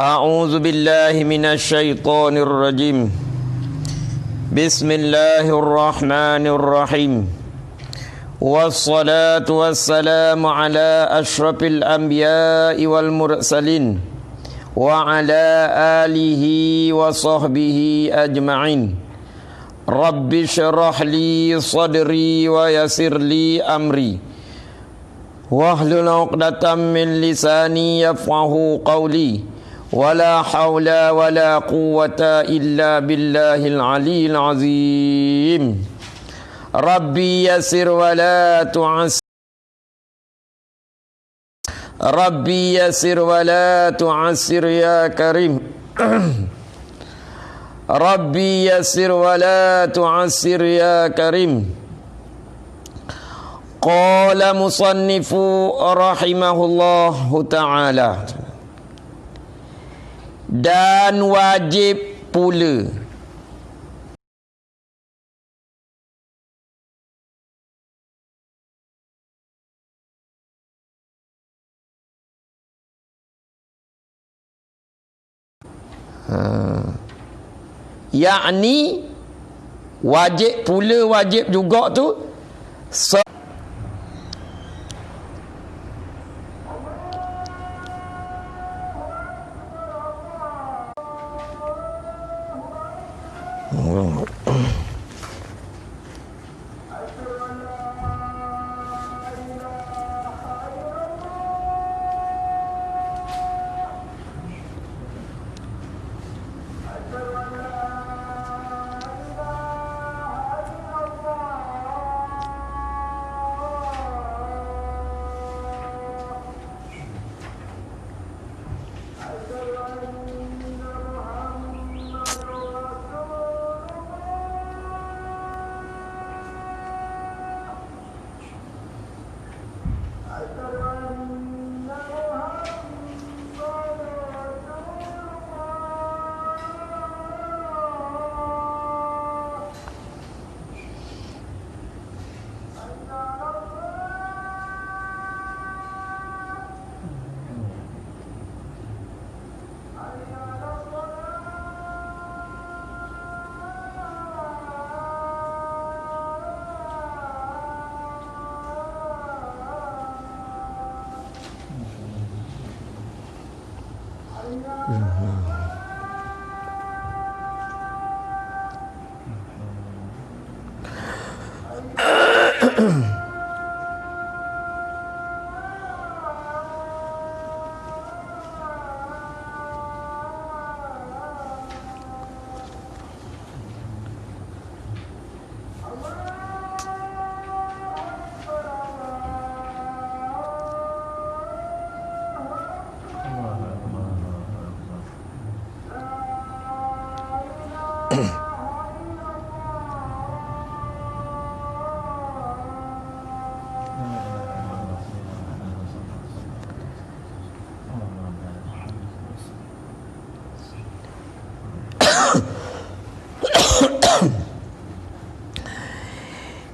A'udzu billahi minasyaitonir rajim. Bismillahirrahmanirrahim. Wassalatu wassalamu ala asyrafil anbiya'i wal mursalin wa ala alihi wa sahbihi ajma'in. Rabbi syrah li sadri wa yassir li amri wahlul 'uqdatam min lisani yafqahu qawli. Wala haula wala quwwata illa billahil aliyyil azim. Rabbi yassir wala tu'assir. Rabbi yassir wala tu'assir ya karim. Rabbi yassir wala tu'assir ya karim. Qala musannifu rahimahullahu ta'ala. Dan wajib pula yakni wajib pula wajib juga tu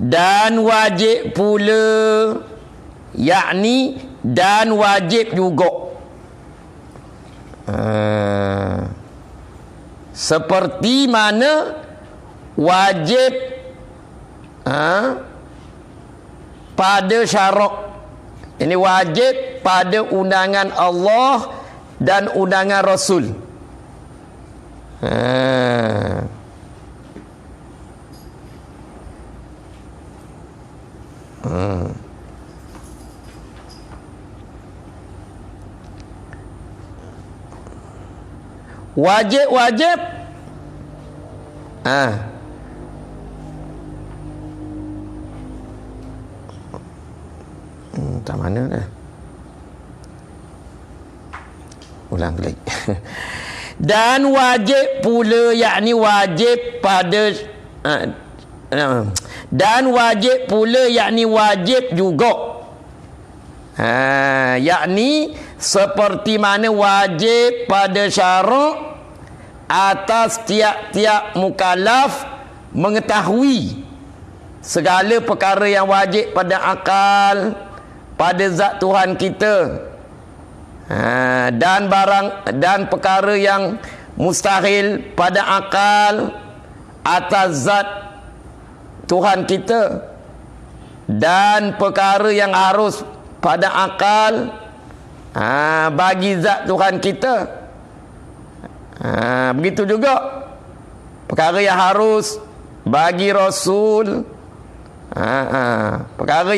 dan wajib pula yakni dan wajib juga seperti mana wajib pada syarak. Ini wajib pada undangan Allah dan undangan Rasul. Wajib-wajib tak mana dah. Ulang lagi. Dan wajib pula yakni wajib pada dan wajib pula yakni wajib juga yakni seperti mana wajib pada syarak atas tiap-tiap mukallaf mengetahui segala perkara yang wajib pada akal, pada zat Tuhan kita. Dan perkara yang mustahil pada akal atas zat Tuhan kita, dan perkara yang harus pada akal bagi zat Tuhan kita. Begitu juga perkara yang harus bagi Rasul, perkara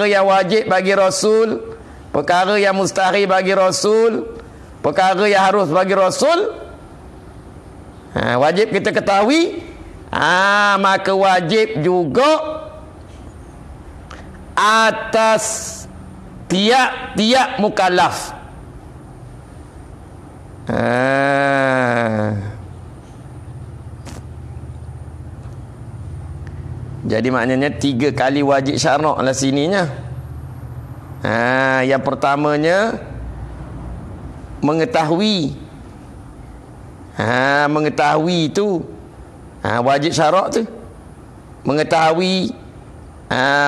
yang wajib bagi Rasul, perkara yang mustahil bagi Rasul, perkara yang harus bagi Rasul, wajib kita ketahui. Maka wajib juga atas tiap-tiap mukallaf. Jadi maknanya 3 kali wajib syarak lah sininya. Yang pertamanya mengetahui. Mengetahui tu wajib syarak tu. Mengetahui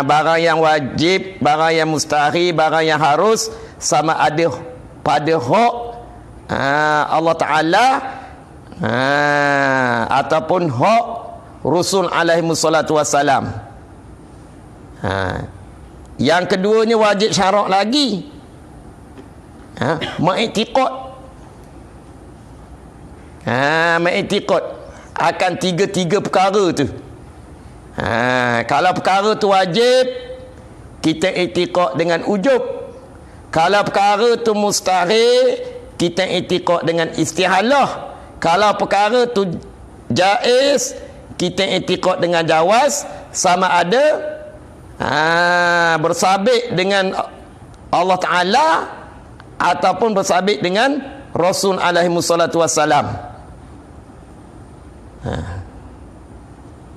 barang yang wajib, barang yang mustahil, barang yang harus, sama ada pada hak Allah Ta'ala ataupun hak Rasul alaihi wassalatu wassalam. Yang keduanya wajib syarak lagi, mengiktikad. Mengiktikad akan 3 perkara tu. Kalau perkara tu wajib, kita iktikad dengan ujub. Kalau perkara tu mustahil, kita iktikad dengan istihalah. Kalau perkara tu jaiz, kita iktikad dengan jawaz, sama ada bersabit dengan Allah Ta'ala ataupun bersabit dengan Rasul alaihi wassalatu wassalam.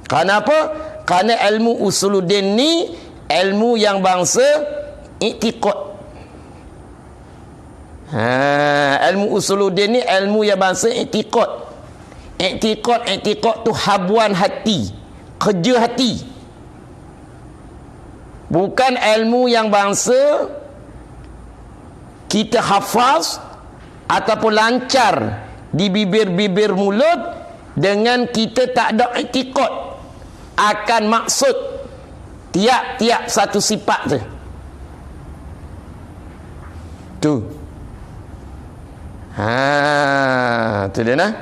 Kenapa? Kerana ilmu usuluddin ni ilmu yang bangsa iktikad. Ilmu usuluddin ni ilmu yang bangsa iktikad. Iktikad tu habuan hati, kerja hati. Bukan ilmu yang bangsa kita hafaz ataupun lancar di bibir-bibir mulut dengan kita tak ada iktikad akan maksud tiap-tiap satu sifat tu. Tu dia nah.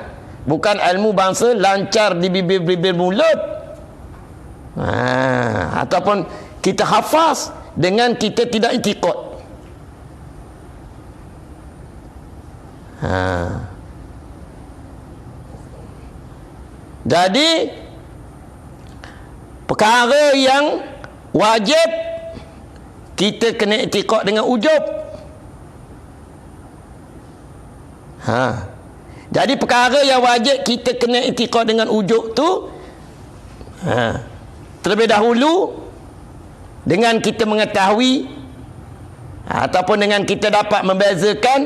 Bukan ilmu bangsa lancar di bibir-bibir mulut, ataupun kita hafaz dengan kita tidak iktikad. Jadi perkara yang wajib kita kena iktikad dengan ujub. Jadi perkara yang wajib kita kena iktikad dengan ujub tu, terlebih dahulu dengan kita mengetahui ataupun dengan kita dapat membezakan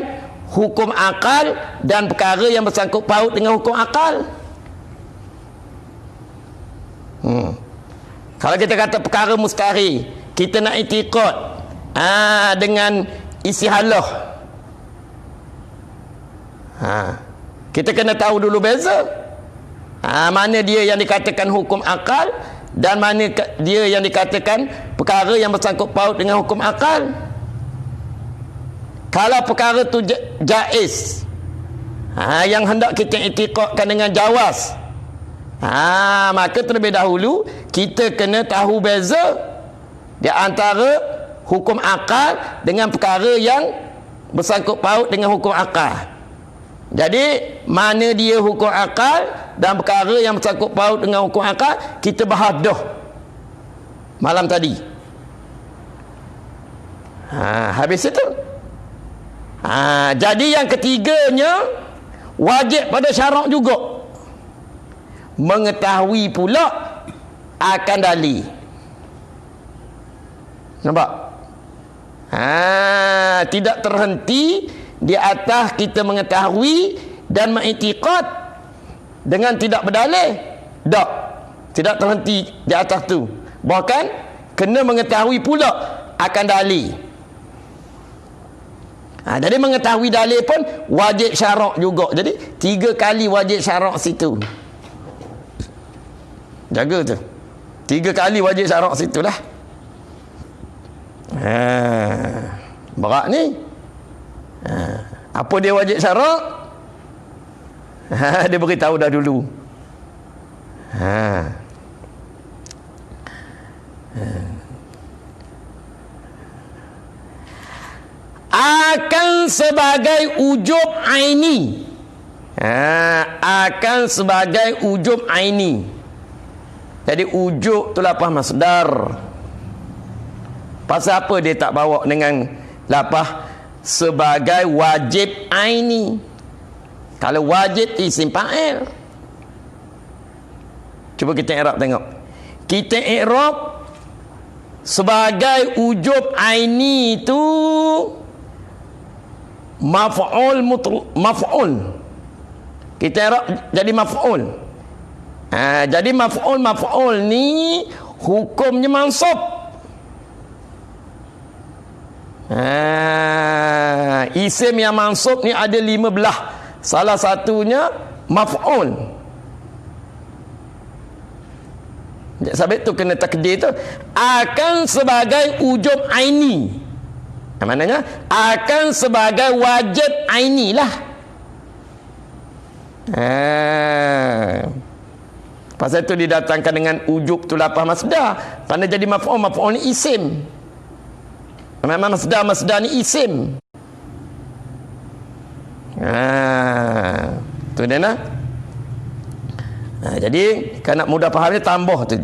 hukum akal dan perkara yang bersangkut paut dengan hukum akal. Kalau kita kata perkara mustahil, kita nak iktikad dengan istihalah. Kita kena tahu dulu beza. Mana dia yang dikatakan hukum akal dan mana dia yang dikatakan perkara yang bersangkut paut dengan hukum akal. Kalau perkara tu jaiz, yang hendak kita iktikadkan dengan jawaz, maka terlebih dahulu kita kena tahu beza di antara hukum akal dengan perkara yang bersangkut paut dengan hukum akal. Jadi mana dia hukum akal dan perkara yang bersangkut paut dengan hukum akal, kita bahas dah malam tadi. Habis itu. Jadi yang ketiganya wajib pada syarak juga, mengetahui pula akan dalil. Nampak? Tidak terhenti di atas kita mengetahui dan mengiktikad dengan tidak berdalil. Tak. Tidak terhenti di atas tu. Bahkan kena mengetahui pula akan dalil. Jadi mengetahui dalil pun wajib syarak juga. Jadi 3 kali wajib syarak situ. Jaga tu. 3 kali wajib syarak situ lah. Berat ni. Apa dia wajib syarak? Dia beritahu dah dulu. Akan sebagai ujub aini. Akan sebagai ujub aini. Jadi ujub tu lapah masdar. Pasal apa dia tak bawa dengan lapah sebagai wajib aini? Kalau wajib isim fa'il. Cuba kita i'rab tengok. Kita i'rab sebagai ujub aini itu maf'ul. Kita i'rab jadi maf'ul. Jadi maf'ul ni hukumnya mansub. Isim yang mansub ni ada 5 belah. Salah satunya maf'ul. Sebab tu kena takdir tu akan sebagai ujub aini. Maknanya akan sebagai wajib aini lah. Pasal tu didatangkan dengan ujub tu lapah masdar. Kerana jadi maf'ul ni isim. Memang masdar ni isim. Tu dia nak. Jadi kalau nak mudah faham dia tambah tu.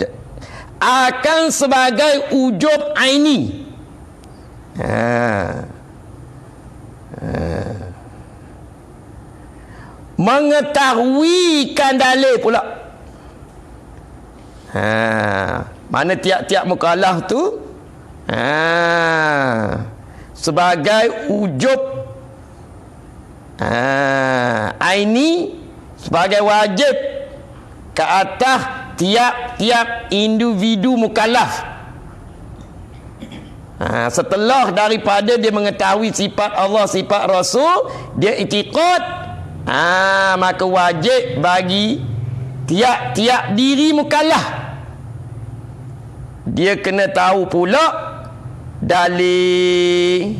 Akan sebagai ujub aini. Mengetahuikan dalil pula. Mana tiap-tiap mukallaf tu sebagai ujub aini, sebagai wajib ke atas tiap-tiap individu mukallaf. Setelah daripada dia mengetahui sifat Allah, sifat Rasul, dia i'tiqad, maka wajib bagi tiap-tiap diri mukallaf dia kena tahu pula dalil.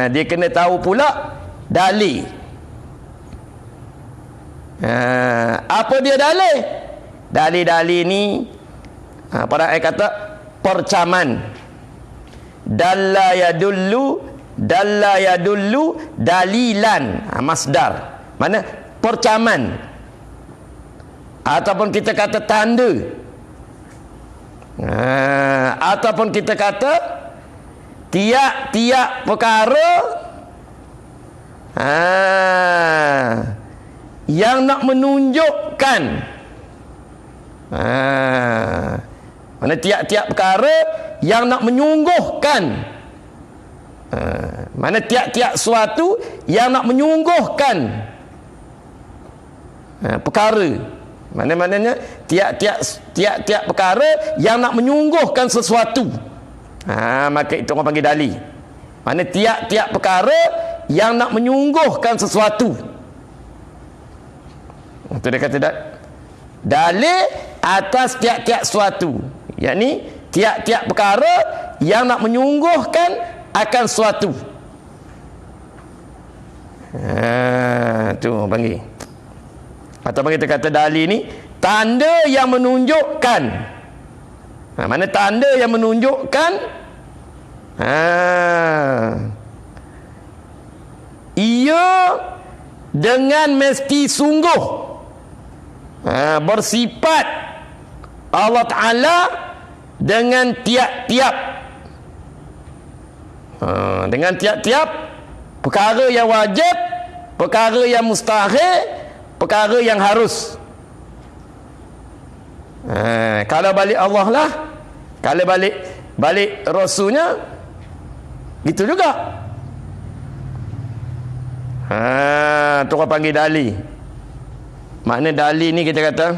Dia kena tahu pula dalil. Apa dia dalil? Dalil-dalil ni para ayat kata percaman. Dalla yadullu dalilan. Masdar. Mana? Percaman. Ataupun kita kata tanda. Ataupun kita kata tiap-tiap perkara yang nak menunjukkan mana tiap-tiap perkara yang nak menyungguhkan mana tiap-tiap suatu yang nak menyungguhkan perkara. Mana-mananya tiap-tiap perkara yang nak menyungguhkan sesuatu. Maka itu orang panggil dalil. Mana tiap-tiap perkara yang nak menyungguhkan sesuatu. Itu dia kata dalil atas tiap-tiap sesuatu. Yakni tiap-tiap perkara yang nak menyungguhkan akan sesuatu. Tu panggil. Ataupun kita kata dalil ni tanda yang menunjukkan. Mana tanda yang menunjukkan ia dengan mesti sungguh bersifat Allah Ta'ala dengan tiap-tiap perkara yang wajib, perkara yang mustahil, perkara yang harus. Kalau balik Allah lah, kalau balik Rasulnya, gitu juga. Tu orang panggil dalil. Makna dalil ni kita kata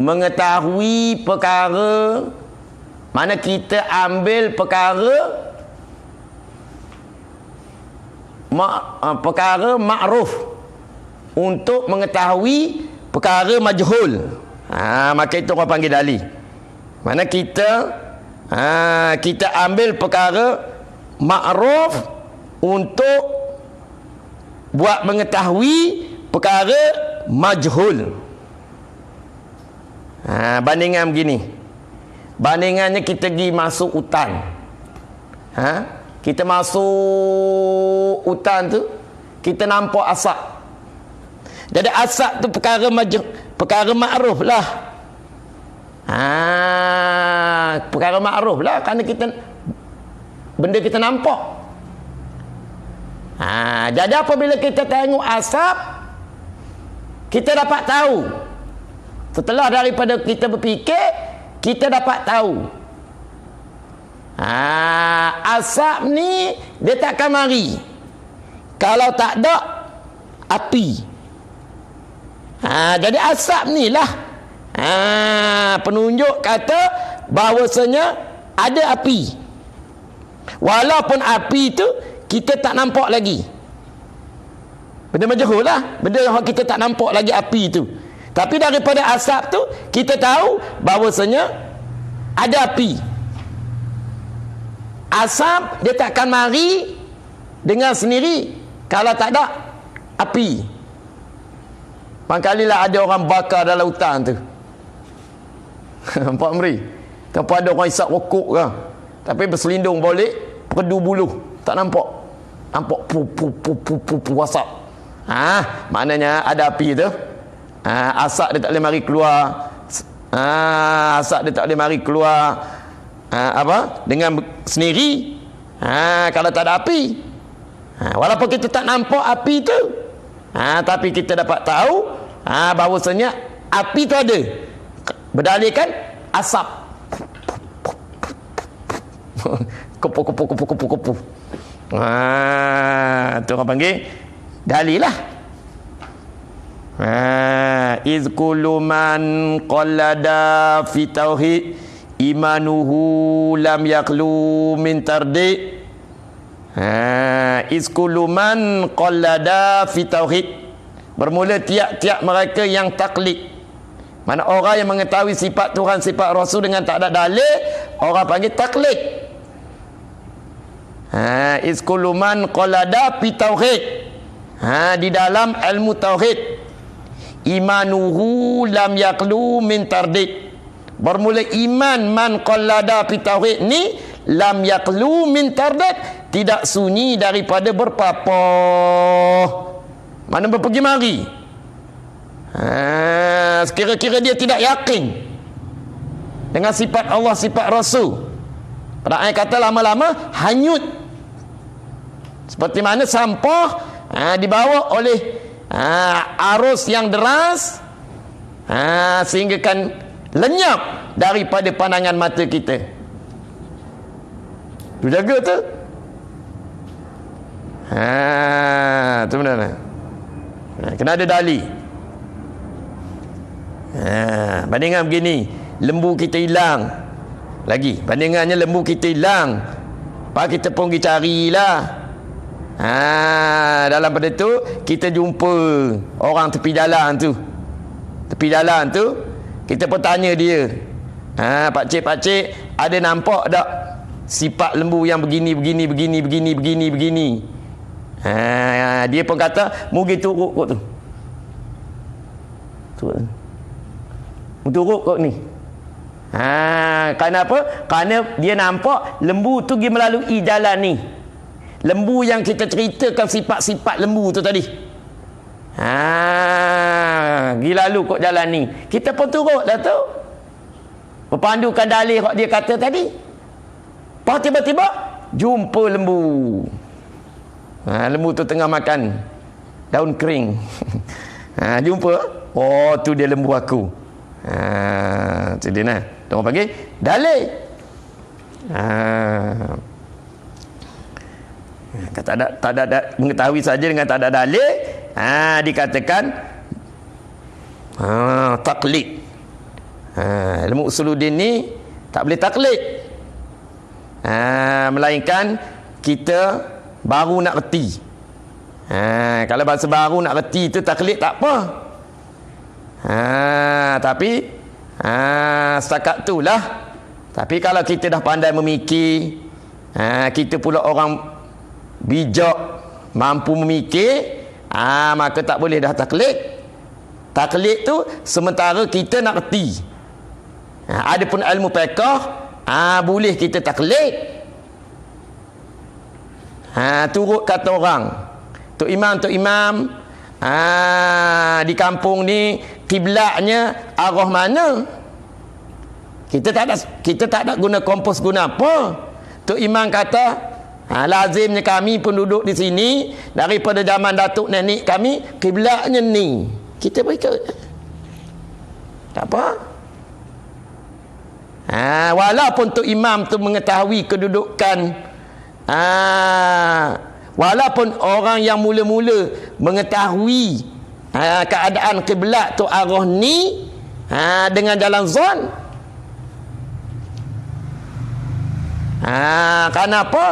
mengetahui perkara Mana kita ambil perkara perkara ma'ruf untuk mengetahui perkara majhul. Maka itu orang panggil dalil. Mana kita ambil perkara ma'ruf untuk buat mengetahui perkara majhul. Bandingan begini. Bandingannya kita pergi masuk hutan. Kita masuk hutan tu, kita nampak asap. Jadi asap tu perkara ma'ruf lah. Perkara ma'ruf lah, kerana benda kita nampak. Jadi apabila kita tengok asap, kita dapat tahu. Setelah daripada kita berfikir, kita dapat tahu. Asap ni dia takkan mari kalau tak ada api. Jadi asap ni lah penunjuk kata bahawasanya ada api. Walaupun api tu kita tak nampak lagi. Benda majhul lah, benda yang kita tak nampak lagi api tu. Tapi daripada asap tu kita tahu bahawasanya ada api. Asap dia takkan mari dengan sendiri kalau tak ada api. Mangkalilah ada orang bakar dalam hutan tu. Nampak meri? Tanpa ada orang isap rokok ke. Tapi berselindung balik, perdu buluh. Tak nampak. Nampak pu asap. Maknanya ada api tu. Asap dia tak boleh mari keluar. Asap dia tak boleh mari keluar dengan sendiri. Kalau tak ada api. Walaupun kita tak nampak api tu, tapi kita dapat tahu bahawasanya api tu ada. Berdalilkan asap. Kupu. Tu orang panggil dalil lah. Iz kullu man qallada fi tauhid imanuhu lam yaqlu min tardi. Iz kullu man qallada fi tauhid, bermula tiap-tiap mereka yang taklid. Mana orang yang mengetahui sifat Tuhan, sifat Rasul dengan tak ada dalil, orang panggil taklid. Iz kullu man qallada fi tauhid, di dalam ilmu tauhid, imanuhu lam yaqlu min tardid, bermula iman man qallada fi tauhid ni lam yaqlu min tardid, tidak sunyi daripada berpapah, mana berpergi mari. Sekira-kira dia tidak yakin dengan sifat Allah, sifat Rasul, pada ayat kata lama-lama hanyut, seperti mana sampah dibawa oleh arus yang deras, sehingga kan lenyap daripada pandangan mata kita. Tu jaga tu. Tu benar. Kena ada dalil. Bandingan begini, lembu kita hilang lagi. Bandingannya lembu kita hilang, pak kita pun pergi carilah. Dalam pada tu kita jumpa orang tepi jalan tu. Kita pun tanya dia, pakcik, ada nampak tak sifat lembu yang begini. Dia pun kata mugi turuk kot tu. Turuk kot ni. Kenapa? Kerana dia nampak lembu tu pergi melalui jalan ni. Lembu yang kita ceritakan sifat-sifat lembu tu tadi. Pergi lalu kot jalan ni. Kita pun turut dah tu, berpandukan dalil yang dia kata tadi. Lepas tiba-tiba jumpa lembu. Lembu tu tengah makan daun kering. Jumpa, oh tu dia lembu aku. Tu dia nah. Orang panggil dalil. Tak ada mengetahui saja dengan tak ada dalil, dikatakan taklid. Ilmu usuluddin ni tak boleh taklid. Melainkan kita baru nak reti. Kalau bahasa baru nak reti tu taklid tak apa. Tapi setakat tu lah. Tapi kalau kita dah pandai memikir, kita pula orang bijak, mampu memikir, maka tak boleh dah taklid. Taklid tu sementara kita nak reti. Adapun ilmu fiqh, boleh kita taklid. Turut kata orang, Tok Imam, di kampung ni kiblatnya arah mana? Kita tak ada guna kompos, guna apa? Tok Imam kata, lazimnya kami penduduk di sini daripada zaman datuk nenek kami kiblatnya ni. Kita berikut. Tak apa. Walaupun Tok Imam tu mengetahui kedudukan, walaupun orang yang mula-mula mengetahui keadaan kiblat tu arah ni dengan jalan zon. Kenapa?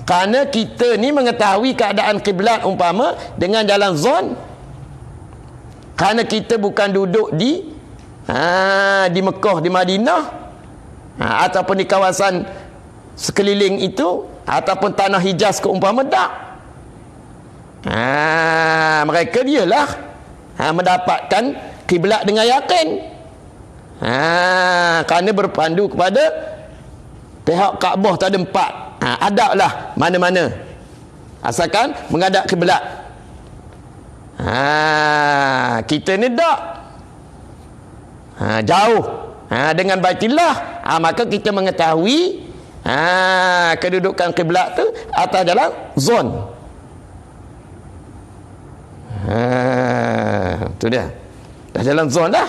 Kerana kita ni mengetahui keadaan kiblat umpama dengan jalan zon. Kerana kita bukan duduk di Mekah, di Madinah, ataupun di kawasan sekeliling itu, ataupun tanah Hijaz keumpama tak. Mereka dialah mendapatkan kiblat dengan yakin. Kerana berpandu kepada pihak Kaabah tu ada 4. Adab lah mana-mana, asalkan menghadap kiblat. Kita ni tak jauh dengan Baitullah, maka kita mengetahui kedudukan kiblat tu atas jalan zon. Tu dia, dah jalan zon dah.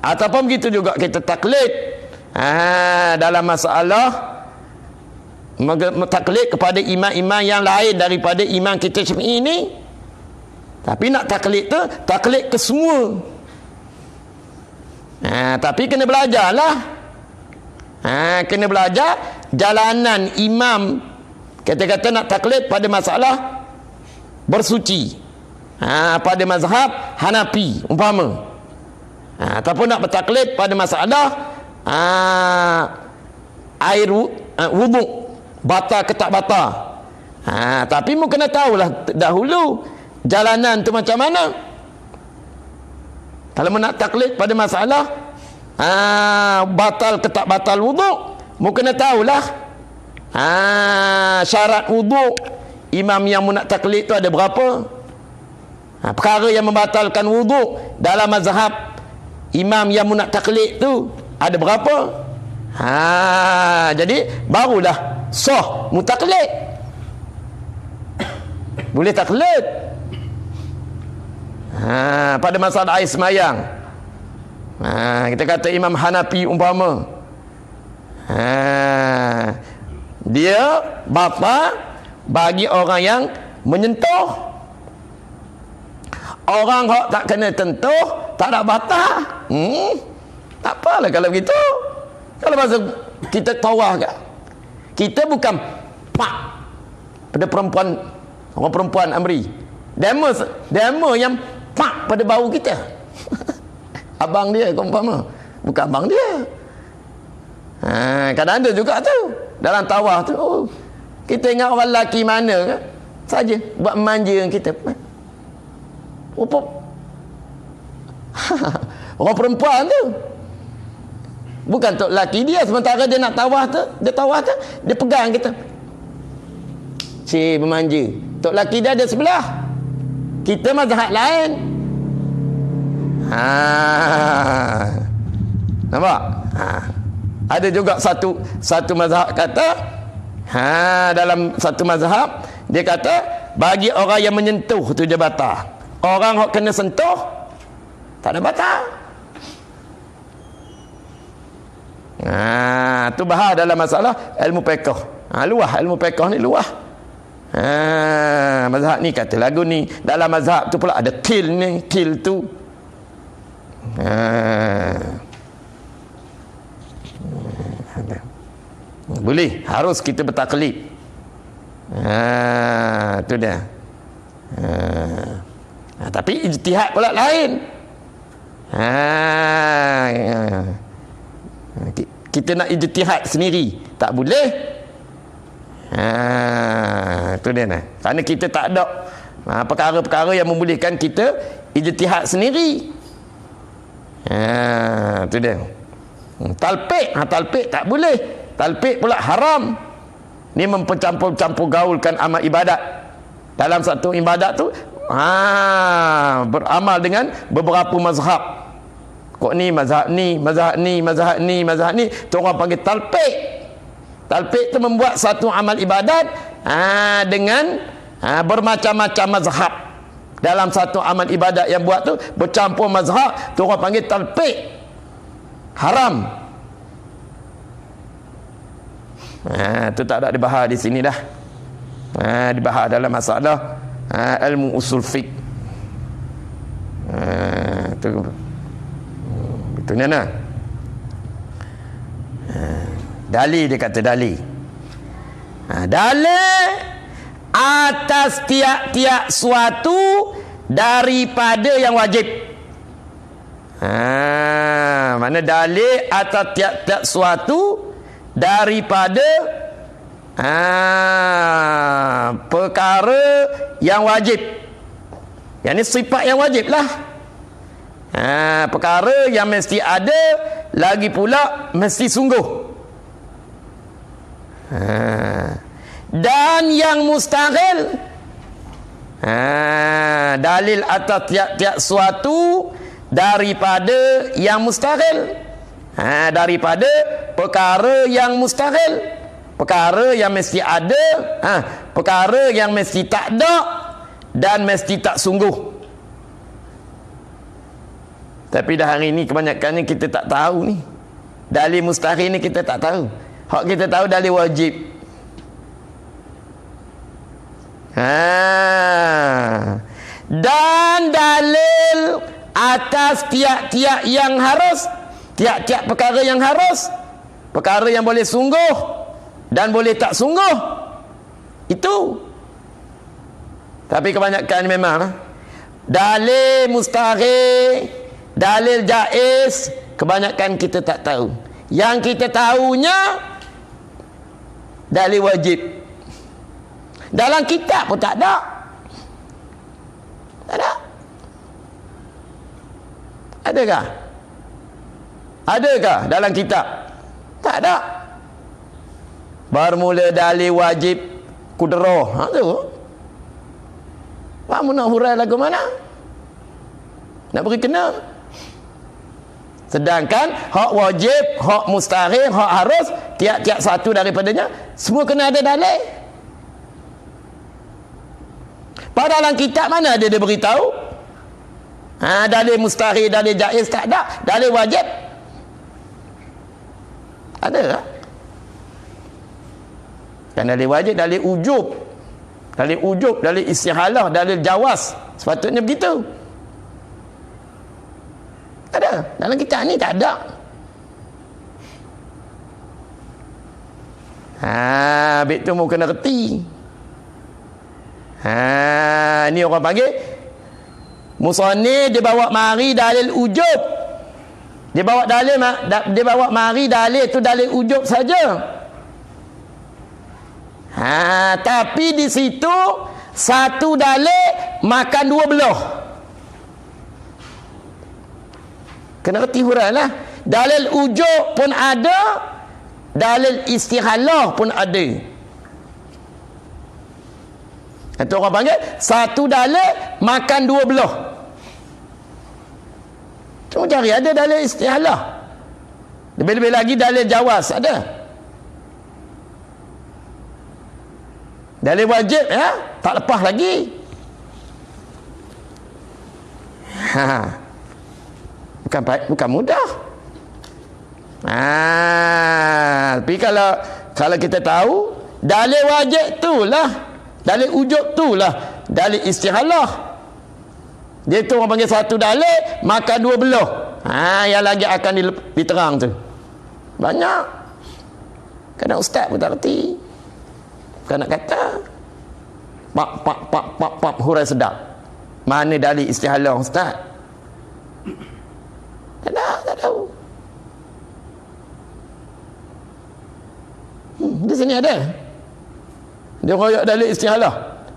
Ataupun begitu juga kita taklid dalam masalah taklid kepada imam-imam yang lain daripada imam kita Syafi'i ini. Tapi nak taklid tu taklid ke semua. Tapi kena belajarlah. Kena belajar jalanan imam. Kata-kata nak taklid pada masalah bersuci, pada mazhab Hanafi umpama, ataupun nak bertaklid pada masalah air wuduk batal ke tak batal. Tapi mu kena tahulah dahulu jalanan tu macam mana. Kalau nak taklid pada masalah batal ke tak batal wuduk, mu kena tahulah syarat wuduk imam yang mu nak taklid tu ada berapa. Perkara yang membatalkan wuduk dalam mazhab imam yang mu nak taklid tu ada berapa. Jadi barulah sah mu taklid, boleh taklid. Pada masalah air semayang, kita kata Imam Hanafi umpama, dia bapa bagi orang yang menyentuh. Orang hak tak kena tentuh tak ada batal. Tak apalah kalau begitu. Kalau masa kita tawah ke, kita bukan pak pada perempuan, orang perempuan Amri, demo yang pak pada bau kita. Abang dia umpama, bukan abang dia. Kadang ada juga tu dalam tawah tu, kita ingat orang lelaki mana kan saja buat manja kita. Orang perempuan tu bukan tok lelaki dia, sementara dia nak tawah tu, dia pegang kita, si bermanja. Tok lelaki dia ada sebelah, kita mazhab lain. Nampak? Ada juga satu mazhab kata, dalam satu mazhab dia kata bagi orang yang menyentuh tu dia batal. Orang yang kena sentuh tak ada batal. Tu bahas dalam masalah ilmu fiqh. Luah ilmu fiqh ni luah. Mazhab ni kata lagu ni, dalam mazhab tu pula ada qil ni, qil tu. Boleh, harus kita bertaklid. Tu dia. Tapi ijtihad pula lain. Kita nak ijtihad sendiri, tak boleh. Tu dia nah. Kerana kita tak ada perkara-perkara yang membolehkan kita ijtihad sendiri. Tu dia. Talfiq tak boleh. Talfiq pula haram. Ni mempercampur-campur gaulkan amal ibadat. Dalam satu ibadat tu beramal dengan beberapa mazhab. Kok ni mazhab ni, mazhab ni, mazhab ni, mazhab ni, tu orang panggil talfiq. Talfiq tu membuat satu amal ibadat dengan bermacam-macam mazhab. Dalam satu amal ibadat yang buat tu bercampur mazhab, tu orang panggil talfiq. Haram. Tu tak ada dibahas di sini dah. Dibahas dalam masalah ilmu usul fiqh. Tu betul ni nah. Dalil, dia kata dalil. Dalil atas tiap-tiap suatu daripada yang wajib. Mana dalil atas tiap-tiap suatu daripada perkara yang wajib. Yang ni sifat yang wajib lah. Perkara yang mesti ada, lagi pula mesti sungguh. Dan yang mustahil, dalil atas tiap-tiap suatu daripada yang mustahil. Daripada perkara yang mustahil, perkara yang mesti ada, perkara yang mesti tak ada dan mesti tak sungguh. Tapi dah hari ni kebanyakannya kita tak tahu ni. Dalil mustahil ni kita tak tahu. Hak kita tahu dalil wajib. Dan dalil atas tiap-tiap yang harus, tiap-tiap perkara yang harus, perkara yang boleh sungguh dan boleh tak sungguh, itu. Tapi kebanyakan memang dalil mustahil, dalil jaiz, kebanyakan kita tak tahu. Yang kita tahunya dalil wajib. Dalam kitab pun tak ada. Tak ada. Adakah? Adakah dalam kitab? Tak ada. Bermula dalil wajib kudrah. Tu. Kamu nak hurai lagu mana? Nak beri kena? Sedangkan hak wajib, hak mustahil, hak harus, tiap-tiap satu daripadanya semua kena ada dalil. Pada dalam kitab mana ada dia beritahu? Dalil mustahil, dalil jaiz tak ada. Dalil wajib ada tak? Kan dalil wajib, dalil ujub. Dalil ujub, dalil istihalah, dalil jawaz. Sepatutnya begitu. Ada. Dalam kitab ni tak ada. Habis tu mu kena reti. Ni orang panggil musannif, dia bawa mari dalil ujub. Dia bawa dalil, dia bawa mari dalil tu dalil ujub saja. Tapi di situ satu dalil makan dua belah. Kena reti hurailah. Dalil ujub pun ada, dalil istihalah pun ada. Itu orang panggil satu dalil makan dua belah. Cuma cari ada dalil istihalah. Lebih-lebih lagi dalil jawaz ada. Dalil wajib tak lepas lagi. Bukan mudah. Tapi kalau kita tahu dalil wajib itulah, dalil ujub itulah dalil istihalah. Dia tu orang panggil satu dalil makan dua belah. Yang lagi akan diterang tu banyak Kadang ustaz pun tak reti. Bukan nak kata pak hurai sedap. Mana dalil istihalah ustaz? Tak tahu. Di sini ada. Dia royak dalil istihalah.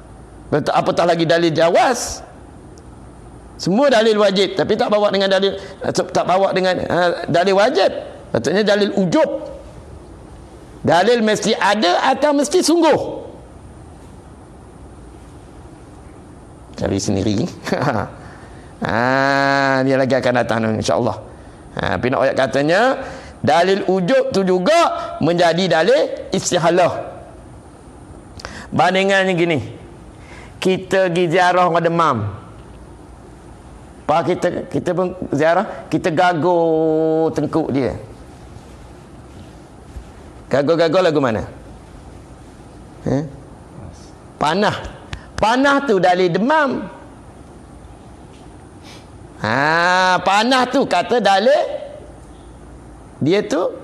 Apatah lagi dalil jawaz. Semua dalil wajib, tapi tak bawa dengan dalil, tak bawa dengan dalil wajib. Patutnya dalil ujub. Dalil mesti ada atau mesti sungguh. Cari sendiri. Dia lagi akan datang insya-Allah. Tapi nak ayat katanya dalil ujub tu juga menjadi dalil istihalah. Bandingannya gini. Kita pergi ziarah orang demam. Pak kita pun ziarah, kita gaguh tengkuk dia. Gaguh lagu mana? Panah. Panah tu dalil demam. Panah tu kata dalil dia tu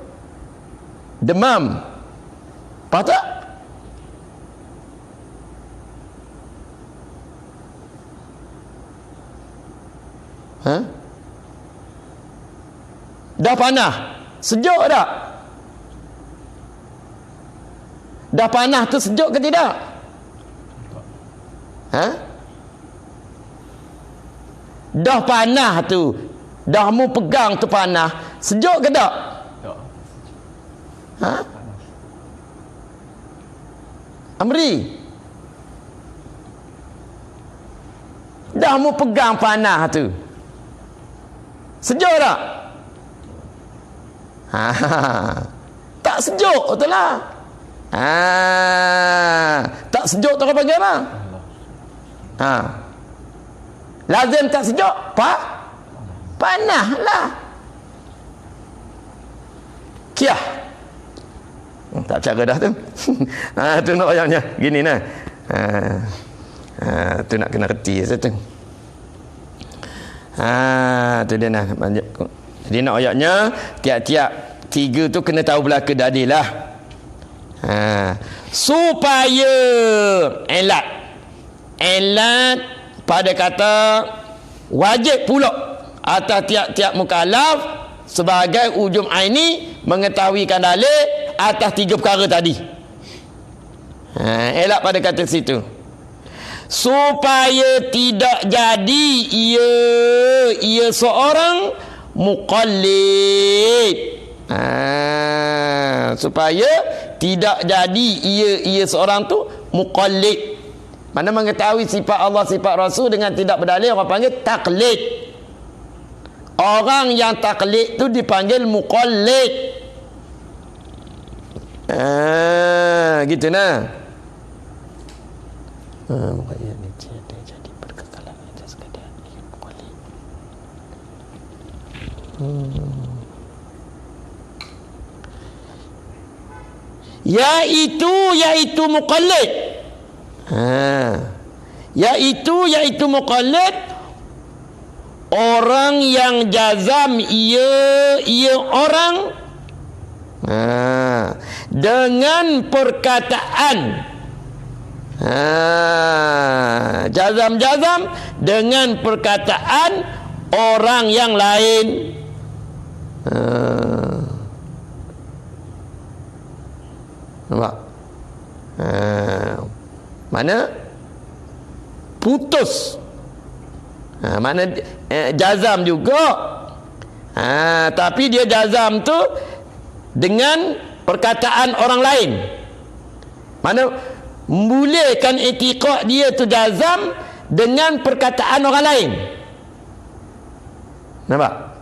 demam. Faham tak? Dah panah, sejuk tak? Dah panah tu sejuk ke tidak? Dah panah tu, dah mu pegang tu panah, sejuk ke tak? Amri, dah mu pegang panah tu, sejuk tak? Tak sejuk betul lah. Tak sejuk tu orang panggil apa? Lazim tak sejuk? Panah lah. Kiah. Tak cara dah tu. Tu nak ayatnya. Gini nah. Tu nak kena reti satu. Tu dia nak. Jadi nak ayatnya tiap-tiap tiga tu kena tahu belaka dalil lah. Supaya elat pada kata wajib pula atas tiap-tiap mukallaf sebagai ujum aini mengetahuikan dalil atas tiga perkara tadi. Elak pada kata situ supaya tidak jadi ia seorang muqallid. Supaya tidak jadi ia seorang tu muqallid. Mana mengetahui sifat Allah, sifat Rasul dengan tidak berdalil, orang panggil taklid. Orang yang taklid tu dipanggil muqallid. Gitu nah. Makanya ni tiada jadi berkekalan atas keadaan muqallid. Yaitu muqallid. Yaitu muqallid, orang yang jazam ia orang dengan perkataan jazam dengan perkataan orang yang lain. Nampak? Mana putus, mana jazam juga, tapi dia jazam tu dengan perkataan orang lain. Mana membolehkan i'tiqad dia tu jazam dengan perkataan orang lain. Nampak?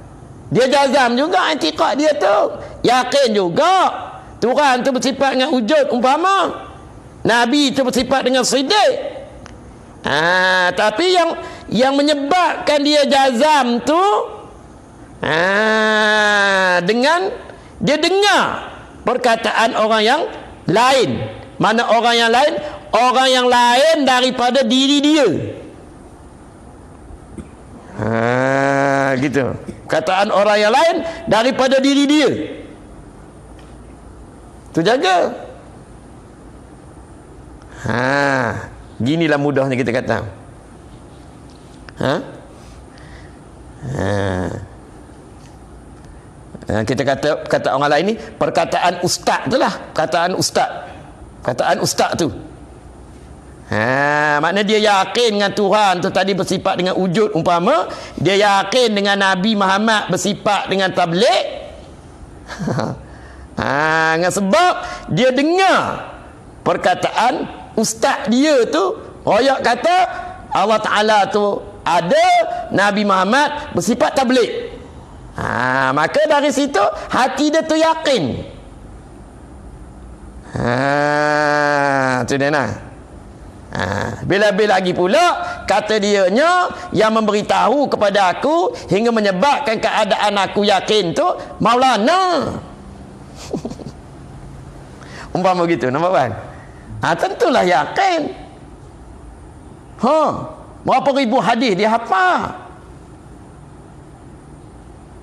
Dia jazam juga i'tiqad dia tu, yakin juga Tuhan tu bersifat dengan wujud umpama, Nabi itu bersifat dengan siddiq. Tapi yang menyebabkan dia jazam tu dengan dia dengar perkataan orang yang lain. Mana orang yang lain? Orang yang lain daripada diri dia. Gitu. Perkataan orang yang lain daripada diri dia. Tu jaga. Ginilah mudahnya kita kata. Kita kata orang lain ni perkataan ustaz tu lah, perkataan ustaz tu. Makna dia yakin dengan Tuhan tu tadi bersifat dengan wujud, umpama dia yakin dengan Nabi Muhammad bersifat dengan tabligh. Dengan sebab dia dengar perkataan ustaz dia tu royak kata Allah Ta'ala tu ada, Nabi Muhammad bersifat tabligh. Maka dari situ hati dia tu yakin. Tu dia nak. Bila-bila lagi pula kata dianya yang memberitahu kepada aku hingga menyebabkan keadaan aku yakin tu Maulana. Umpama begitu, nampak kan? Tentulah yakin. Berapa ribu hadis dia hafal.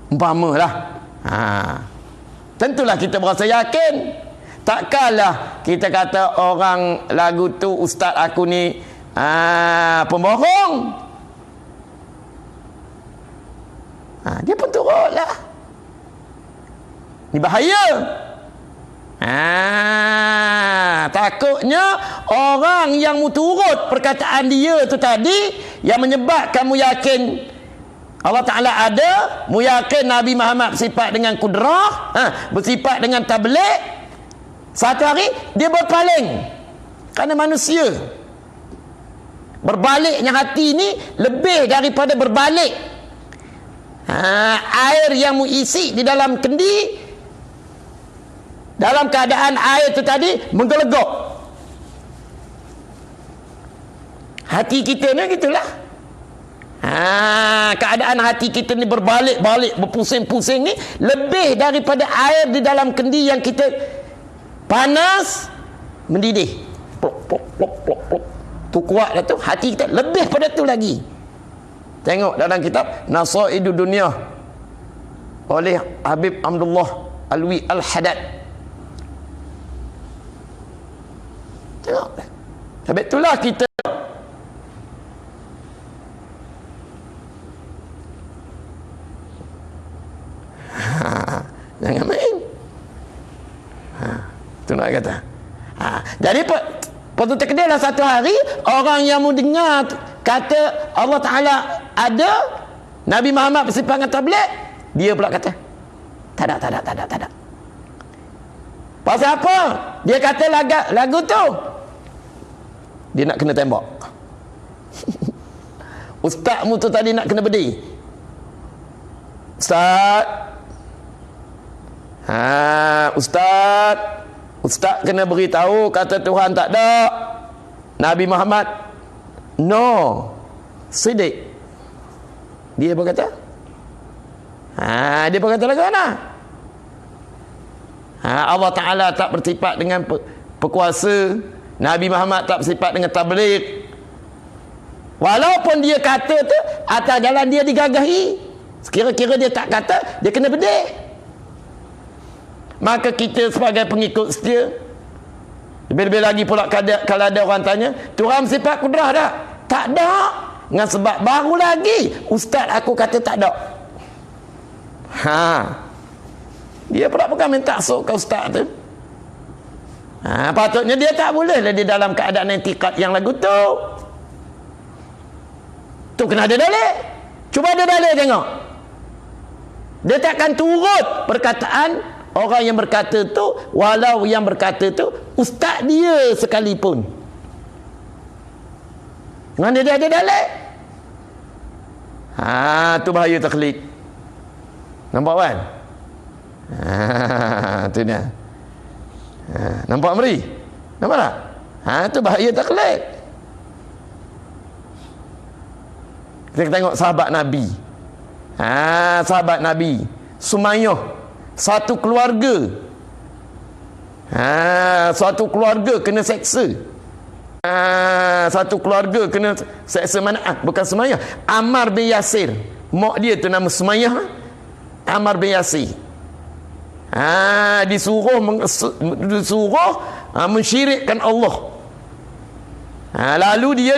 Umpamalah. Tentulah kita berasa yakin. Takkanlah kita kata orang lagu tu ustaz aku ni pembohong. Dia pun turutlah. Ni bahaya. Takutnya orang yang turut perkataan dia tu tadi yang menyebab kamu yakin Allah Ta'ala ada, mu yakin Nabi Muhammad bersifat dengan kudrah, bersifat dengan tabligh. Satu hari dia berpaling kerana manusia. Berbaliknya hati ni lebih daripada berbalik. Air yang mu isi di dalam kendi, dalam keadaan air itu tadi menggelegok. Hati kita ni gitulah. Keadaan hati kita ni berbalik-balik, berpusing-pusing ni lebih daripada air di dalam kendi yang kita panas mendidih. Plok plok plok plok plok. Tu kuatlah tu, hati kita lebih pada tu lagi. Tengok dalam kitab Nasaidu Dunia oleh Habib Abdullah Alwi Al-Haddad. Tengok. Sebab itulah kita jangan main. Tu nak kata. Jadi patut terkenalah satu hari orang yang mendengar kata Allah Ta'ala ada, Nabi Muhammad bersifat dengan tabligh, dia pula kata tak ada. Pasal apa? Dia kata lagu tu dia nak kena tembak. Ustazmu tu tadi nak kena berdiri. Ustaz kena beritahu kata Tuhan tak ada, Nabi Muhammad no sidik. Dia berkata dia berkata lagu mana? Allah Ta'ala tak bersifat dengan berkuasa, Nabi Muhammad tak bersifat dengan tabligh. Walaupun dia kata tu atas jalan dia digagahi, kira-kira dia tak kata, dia kena bedek. Maka kita sebagai pengikut setia, lebih-lebih lagi pula kalau ada orang tanya Tuhan sifat kudrah tak? Tak ada. Dengan sebab baru lagi ustaz aku kata tak ada. Dia pula bukan minta sok ke ustaz tu. Patutnya dia tak boleh lah di dalam keadaan intikad yang lagu tu. Tu kena ada dalil. Cuba ada dalil tengok. Dia takkan turut perkataan orang yang berkata tu, walau yang berkata tu ustaz dia sekalipun. Mana dia ada dalil? Tu bahaya taklid. Nampak kan? Tu dia. Nampak meri? Nampak tak? Tu bahaya taklid. Kita tengok sahabat Nabi. Sahabat Nabi Sumayyah, satu keluarga kena seksa. Satu keluarga kena seksa mana? Bukan Sumayyah, Ammar bin Yasir. Mak dia tu nama Sumayyah, Ammar bin Yasir. Disuruh mensyirikkan Allah. Lalu dia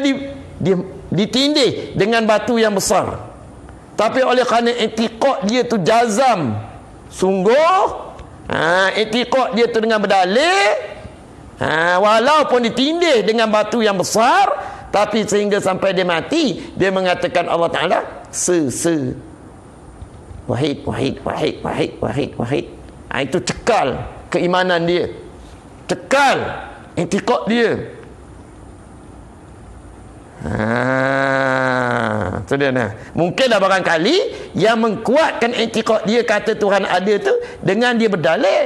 ditindih dengan batu yang besar. Tapi oleh kerana i'tiqad dia tu jazam, sungguh, i'tiqad dia tu dengan berdalil, walaupun ditindih dengan batu yang besar, tapi sehingga sampai dia mati, dia mengatakan Allah Ta'ala wahid. Itu cekal keimanan dia, cekal i'tiqad dia. Tu dia nah. Mungkinlah barangkali yang mengkuatkan i'tiqad dia kata Tuhan ada tu dengan dia berdalil.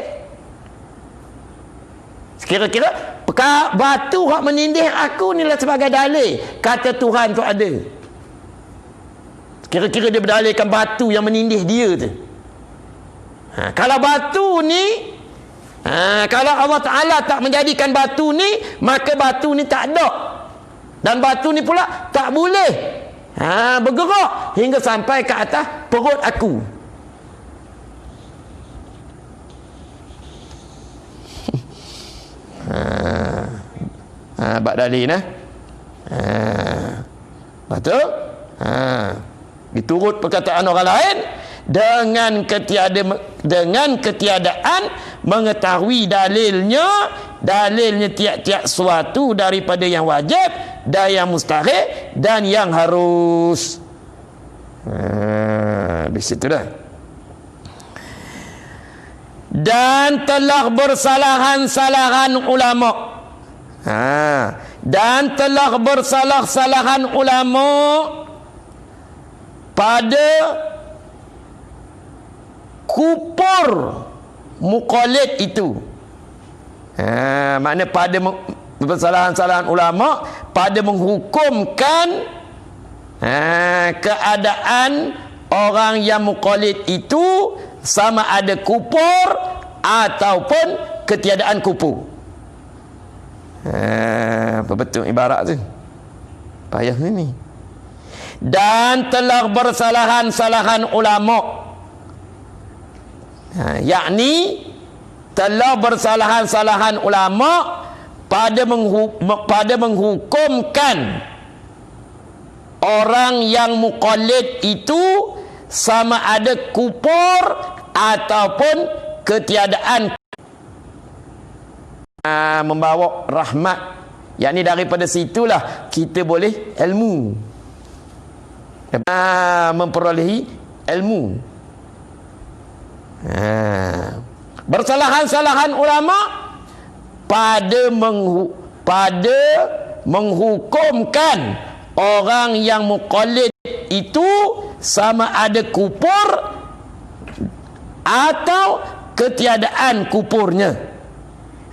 Kira-kira batu hak menindih aku ni lah sebagai dalil kata Tuhan tu ada. Kira-kira dia berdalilkan batu yang menindih dia tu. Kalau batu ni kalau Allah Ta'ala tak menjadikan batu ni, maka batu ni tak ada. Dan batu ni pula tak boleh bergerak hingga sampai ke atas perut aku. Bak dalil betul. Diturut perkataan orang lain dengan ketiadaan mengetahui dalilnya tiap-tiap suatu daripada yang wajib dan yang mustahil dan yang harus. Di situ dah. Dan telah bersalah-salahan ulama. Dan telah bersalah-salahan ulama pada kupur muqallid itu. Makna pada kesalahan-kesalahan ulama pada menghukumkan keadaan orang yang muqallid itu sama ada kupur ataupun ketiadaan kupur. Apa betul ibarat tu? Payah ni. Dan telah bersalahan-salahan ulama, yakni telah bersalahan-salahan ulama pada menghukumkan orang yang muqallid itu sama ada kupur ataupun ketiadaan, membawa rahmat, yakni daripada situlah kita boleh ilmu, memperolehi ilmu. Bersalahan-salahan ulama pada menghukumkan orang yang muqallid itu sama ada kupur atau ketiadaan kupurnya.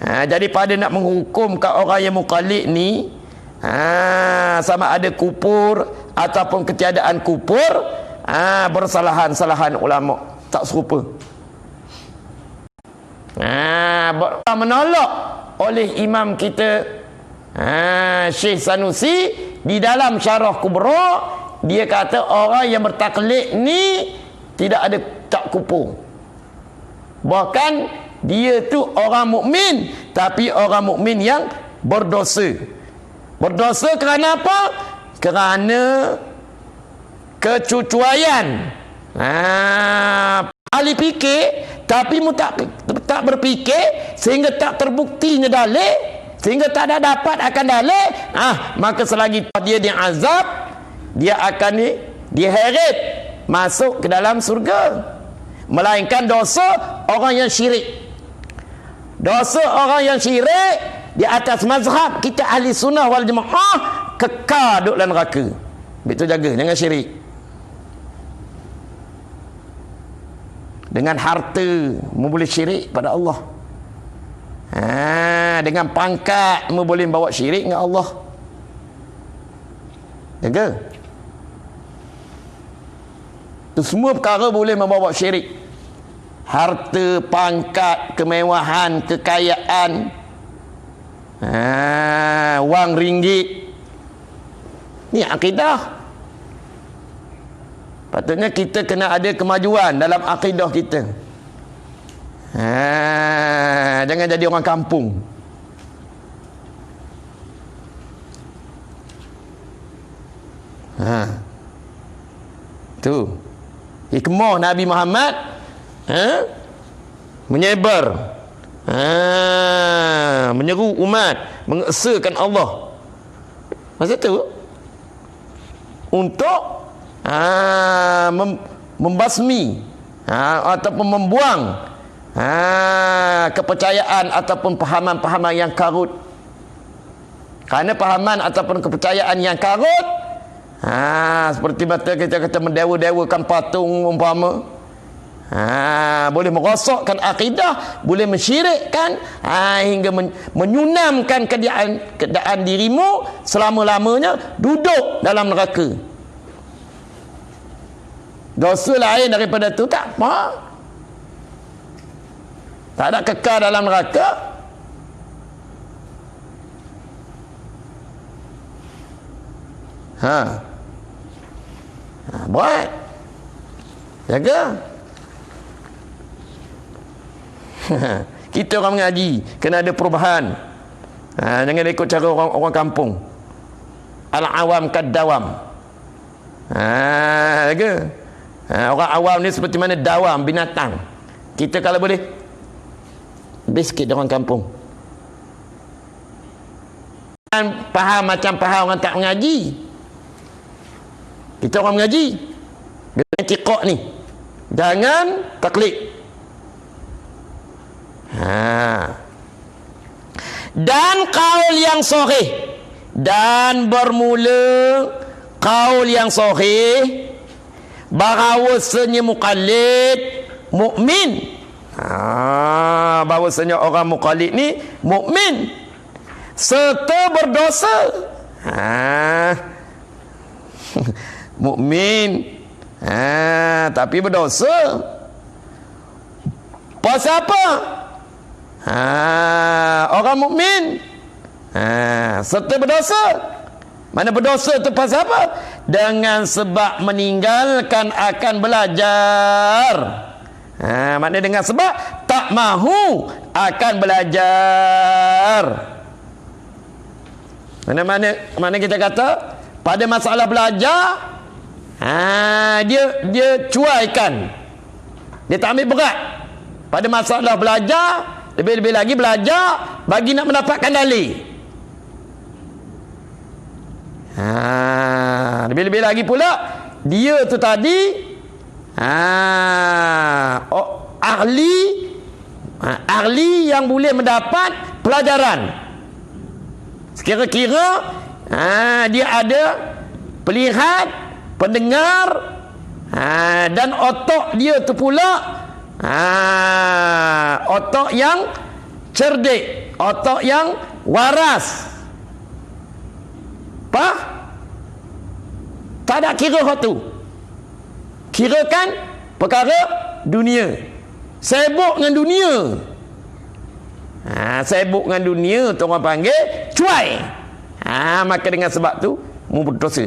Jadi pada nak menghukumkan orang yang muqallid ni sama ada kupur ataupun ketiadaan kupur, bersalahan-salahan ulama tak serupa. Menolak oleh imam kita Syekh Sanusi di dalam Syarah Kubra, dia kata orang yang bertaklid ni tidak ada tak kupur. Bahkan dia tu orang mukmin, tapi orang mukmin yang berdosa. Berdosa kerana apa? Kerana kecucuaian. Ahli fikir tapi tak berfikir sehingga tak terbuktinya dalil, sehingga tak ada dapat akan dalil, maka selagi dia diazab, dia akan diheret masuk ke dalam surga. Melainkan dosa orang yang syirik. Dosa orang yang syirik di atas mazhab kita ahli sunnah wal jamaah kekal duduk dalam neraka. Betul, jaga jangan syirik. Dengan harta boleh syirik pada Allah. Dengan pangkat boleh bawa syirik dengan Allah. Jaga. Itu semua perkara boleh membawa syirik. Harta, pangkat, kemewahan, kekayaan, wang ringgit. Ni akidah. Patutnya kita kena ada kemajuan dalam akidah kita. Jangan jadi orang kampung. Tu hikmah Nabi Muhammad menyebar, menyeru umat, mengesahkan Allah masa tu untuk membasmi ataupun membuang kepercayaan ataupun pahaman-pahaman yang karut. Kerana pahaman ataupun kepercayaan yang karut, seperti mata kita kata mendewa-dewakan patung umpama, boleh merosakkan akidah, boleh mensyirikkan, hingga menyunamkan keadaan dirimu selama-lamanya duduk dalam neraka. Dosa lain daripada tu tak apa, tak ada kekal dalam neraka. Buat jaga. Kita orang mengaji kena ada perubahan. Jangan ikut cara orang kampung. Al-awam kad-dawam. Jaga. Orang awam ni seperti mana dawam, binatang. Kita kalau boleh lebih sikit orang kampung. Faham macam faham orang tak mengaji. Kita orang mengaji dengan tiqaq ni, jangan taklid. Dan qaul yang sahih, dan bermula qaul yang sahih bahawasanya muqallid mukmin. Bahawasanya orang muqallid ni mukmin serta berdosa. Mukmin tapi berdosa. Pasal apa? Orang mukmin serta berdosa. Mana berdosa tu pasal apa? Dengan sebab meninggalkan akan belajar. Maknanya dengan sebab tak mahu akan belajar. Mana kita kata pada masalah belajar, dia cuaikan, dia tak ambil berat pada masalah belajar. Lebih-lebih lagi belajar bagi nak mendapatkan dalil. Lebih-lebih lagi pula dia tu tadi ahli yang boleh mendapat pelajaran. Sekira-kira dia ada pelihat, pendengar, dan otak dia tu pula otak yang cerdik, otak yang waras. Apa? Tak ada kira hal tu. Kirakan perkara dunia. Sibuk dengan dunia. Sibuk dengan dunia tu orang panggil cuai. Maka dengan sebab tu mu berdosa.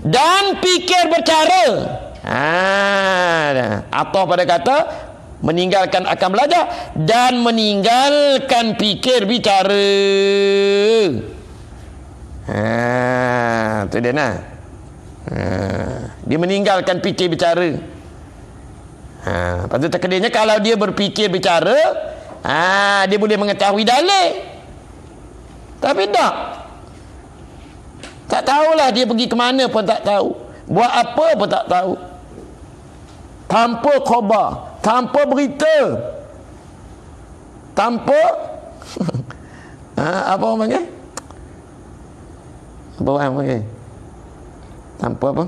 Dan fikir bercara. Atau pada kata meninggalkan akan belajar dan meninggalkan fikir bicara. Tu dia nah. Dia meninggalkan fikir bicara. Lepas tu takdirnya kalau dia berfikir bicara, dia boleh mengetahui dalil. Tapi tak tahulah dia pergi ke mana pun tak tahu. Buat apa pun tak tahu. Tanpa khabar, tanpa berita, tanpa apa orang panggil? Apa orang panggil? Tanpa apa?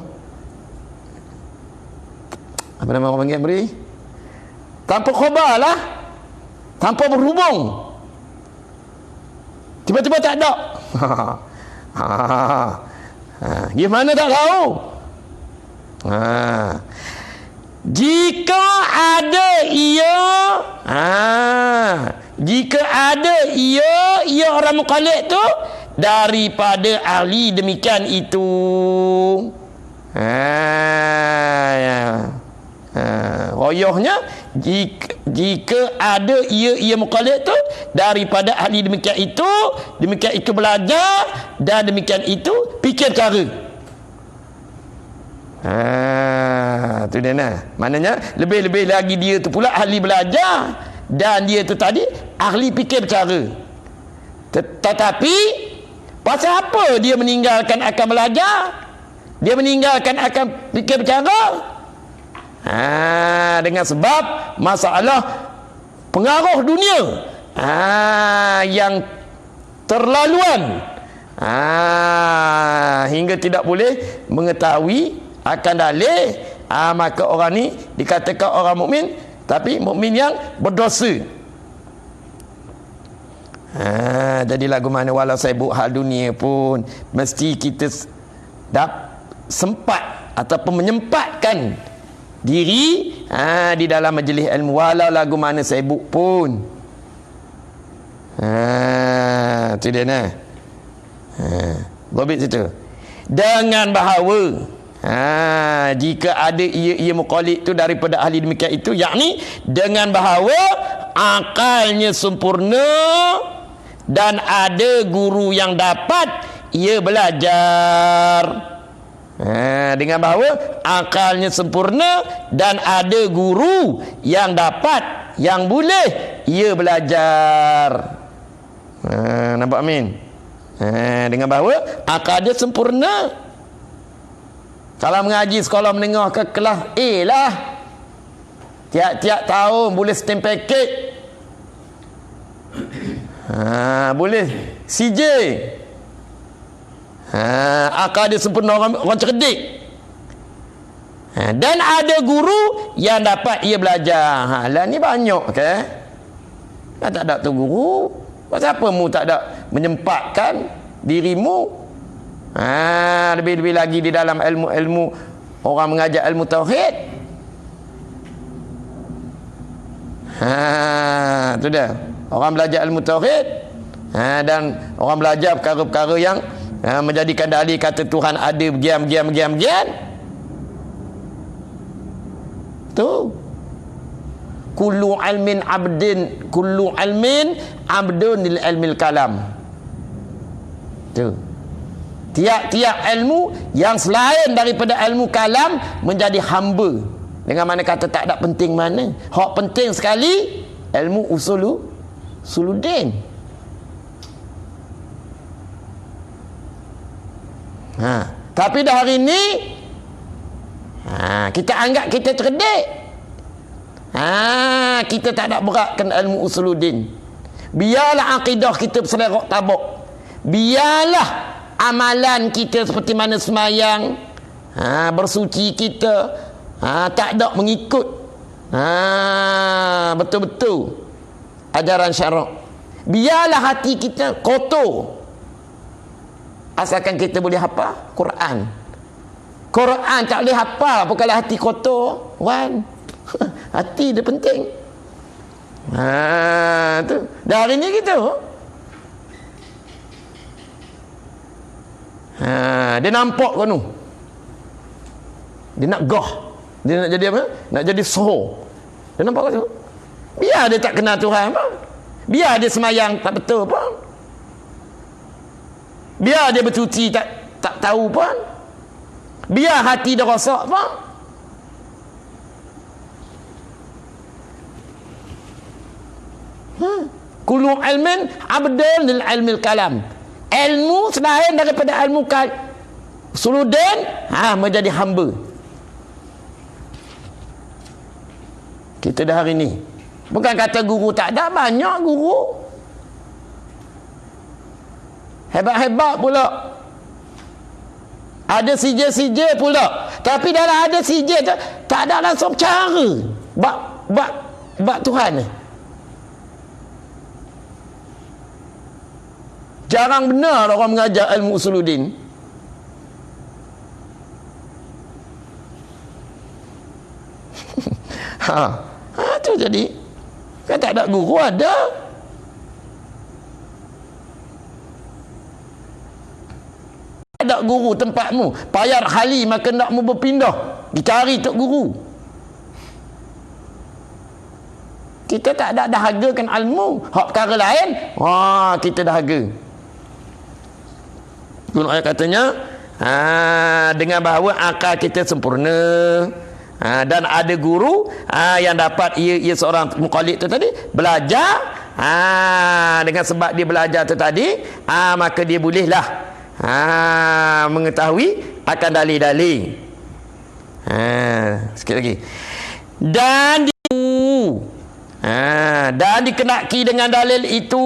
Apa nama orang panggil beri? Tanpa khabar lah. Tanpa berhubung. Tiba-tiba tak ada. Gimana tak tahu? Jika ada ia, jika ada ia orang muqallid tu daripada ahli demikian itu. Royohnya jika ada ia muqallid tu daripada ahli demikian itu belajar, dan demikian itu fikir cara. Tu dia nah. Maknanya lebih-lebih lagi dia tu pula ahli belajar, dan dia tu tadi ahli fikir cara. Tetapi pasal apa dia meninggalkan akan belajar? Dia meninggalkan akan fikir bercara? Dengan sebab masalah pengaruh dunia yang terlaluan, hingga tidak boleh mengetahui akan dalil. Maka orang ni dikatakan orang mukmin, tapi mukmin yang berdosa. Jadi lagu mana walau sibuk hal dunia pun mesti kita sempat ataupun menyempatkan diri di dalam majlis ilmu, walau lagu mana sibuk pun. Tu dia nah. Robit situ. Dengan bahawa jika ada ia muqallid tu daripada ahli demikian itu, yakni dengan bahawa akalnya sempurna dan ada guru yang dapat ia belajar. Dengan bahawa akalnya sempurna dan ada guru yang dapat, yang boleh ia belajar. Nampak Amin? Dengan bahawa akal dia sempurna. Kalau mengaji sekolah menengah ke kelas A lah, tiap-tiap tahun boleh stamp paket, boleh CJ. Akal dia sempurna, orang cerdik. Dan ada guru yang dapat ia belajar. Lah ni banyak ke? Tak ada tu guru. Pasal apa mu tak ada menyempatkan dirimu? Lebih-lebih lagi di dalam ilmu-ilmu orang mengajar ilmu tauhid. Tu dah. Orang belajar ilmu tauhid, dan orang belajar perkara-perkara yang menjadikan dalil kata Tuhan ada begian. Tu kullu ilmin abdun lil ilmil kalam. Tu tiap-tiap ilmu yang selain daripada ilmu kalam menjadi hamba. Dengan mana kata tak ada penting mana. Hak penting sekali ilmu usuluddin. Tapi dah hari ni kita anggap kita cerdik. Kita tak nak beratkan ilmu usuluddin. Biarlah akidah kita berselerok tabuk. Biarlah amalan kita seperti mana semayang, bersuci kita, tak ada mengikut betul-betul ajaran syarak. Biarlah hati kita kotor, asalkan kita boleh hafal Quran. Quran tak boleh hafal kalau hati kotor, hati dia penting. Tu dah hari ni kita dia nampak kan tu, dia nak gah, dia nak jadi apa, nak jadi soh. Dia nampak kan tu, biar dia tak kenal Tuhan apa, biar dia semayang tak betul apa, biar dia bercuci tak tahu pun, biar hati dia rosak apa. Kullu ilmin abdan lil ilmil kalam. Ilmu selain daripada ilmu usuluddin menjadi hamba. Kita dah hari ni bukan kata guru tak ada, banyak guru hebat-hebat pula, ada CJ pula. Tapi dalam ada CJ tu tak ada langsung cara bak Tuhan. Jarang benar orang mengajar ilmu usuluddin. Tu jadi kan tak ada guru ada. tak guru tempatmu, payah hali maka nakmu berpindah dicari tok guru. Kita tak ada dahagakan ilmu, hak perkara lain kita dahaga. Guru ayat katanya dengan bahawa akal kita sempurna, dan ada guru yang dapat ia seorang muqallid tu tadi belajar, dengan sebab dia belajar tu tadi, maka dia bolehlah mengetahui akan dalil-dalil. Sikit lagi. Dan dikenaki dengan dalil itu,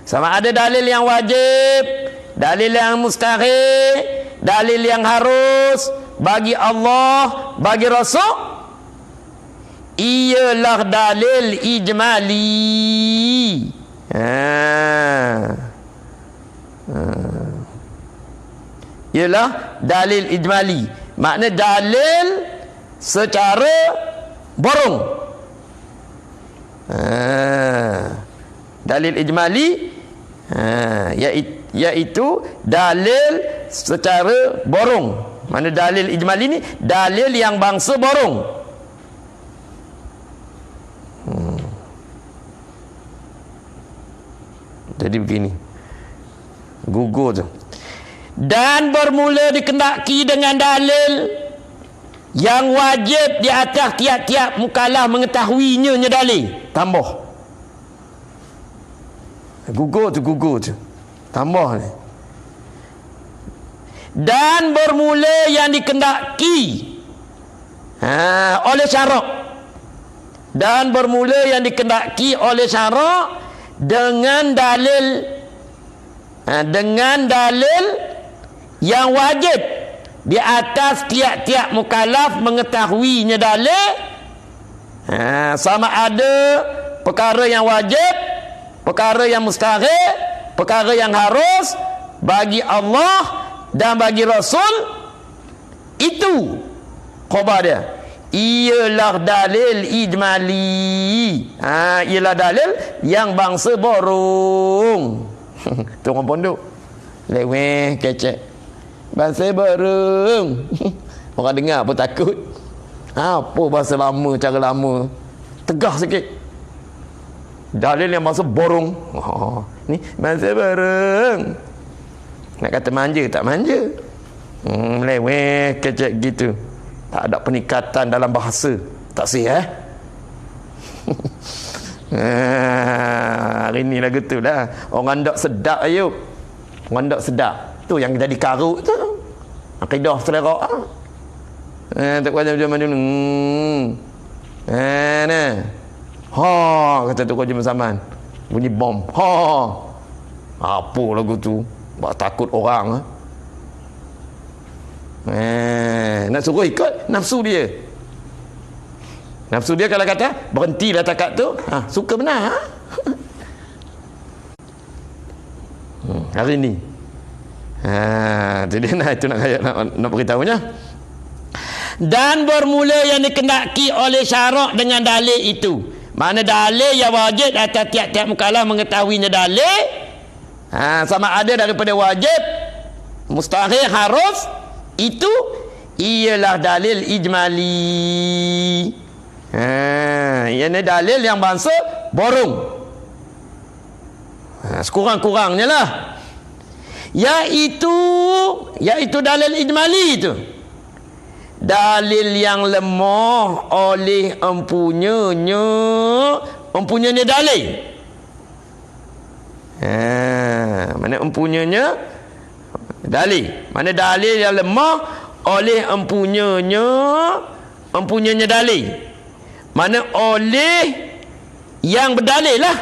sama ada dalil yang wajib, dalil yang mustahil, dalil yang harus bagi Allah, bagi Rasul, ialah dalil ijmali. Ialah dalil ijmali, makna dalil secara borong. Dalil ijmali iaitu dalil secara borong. Mana dalil ijmali ni dalil yang bangsa borong. Jadi begini, gugur tu. Dan bermula dikendaki dengan dalil yang wajib di atas tiap-tiap mukallaf mengetahuinya dalil. Tambah. Gugur tu. Tambah ni. Dan bermula yang dikendaki oleh syarak. Dan bermula yang dikendaki oleh syarak dengan dalil yang wajib di atas tiap-tiap mukallaf mengetahuinya dalil, sama ada perkara yang wajib, perkara yang mustahil, perkara yang harus bagi Allah dan bagi Rasul. Itu khabar dia, ialah dalil ijmali. Ialah dalil yang bangsa borong. Tu orang pondok leweh kecek bahasa borong. Orang dengar pun takut. Apa bahasa lama, cara lama, tegah sikit. Dalil yang bahasa borong. Ni bahasa borong. Nak kata manja tak manja. Leweh kecek gitu. Tak ada penikatan dalam bahasa. Tak sih hari ni lagu tu lah. Orang tak sedap Ayub. Orang tak sedap. Tu yang jadi karut tu. Akidah selera. Tak kuat macam mana. Kata tu kau zaman. Bunyi bom. Apa lagu tu? Buat takut orang. Nak suruh ikut nafsu dia. Nafsu dia kalau kata berhentilah takat tu, suka benar. Hari ni jadi itu nak beritahunya. Dan bermula yang dikendaki oleh syarak dengan dalil itu. Mana dalil yang wajib atas tiap-tiap mukallaf mengetahuinya dalil, sama ada daripada wajib, mustahil, harus, itu ialah dalil ijmali. Ini dalil yang bangsa borong. Sekurang-kurangnya lah. Iaitu dalil ijmali itu. Dalil yang lemah oleh empunyanya dalil. Mana empunyanya dalil? Mana dalil yang lemah oleh empunyanya dalil? Mana oleh yang berdalil lah.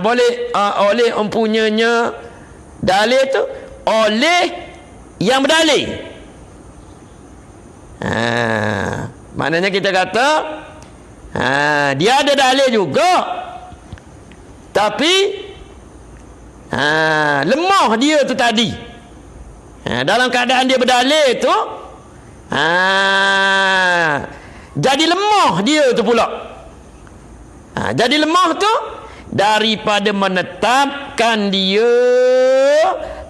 Boleh oleh empunyanya dalil tu, oleh yang berdalil. Maknanya kita kata dia ada dalil juga, tapi lemah dia tu tadi. Dalam keadaan dia berdalil tu, jadi lemah dia tu pula. Jadi lemah tu daripada menetapkan dia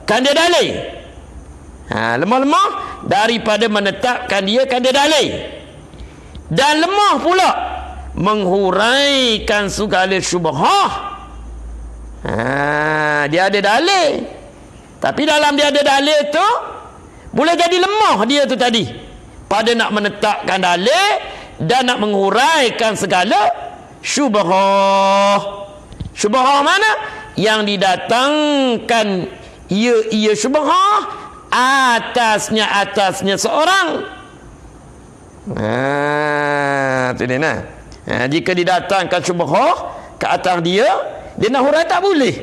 kan dia dalil. Lemah-lemah daripada menetapkan dia kan dia dalil. Dan lemah pula menghuraikan segala syubhah. Dia ada dalil, tapi dalam dia ada dalil tu boleh jadi lemah dia tu tadi pada nak menetapkan dalil dan nak menghuraikan segala syubhah. Syubhah mana? Yang didatangkan ia syubhah atasnya seorang. Tu dia nah. Jika didatangkan syubhah ke atas dia nak hurai tak boleh.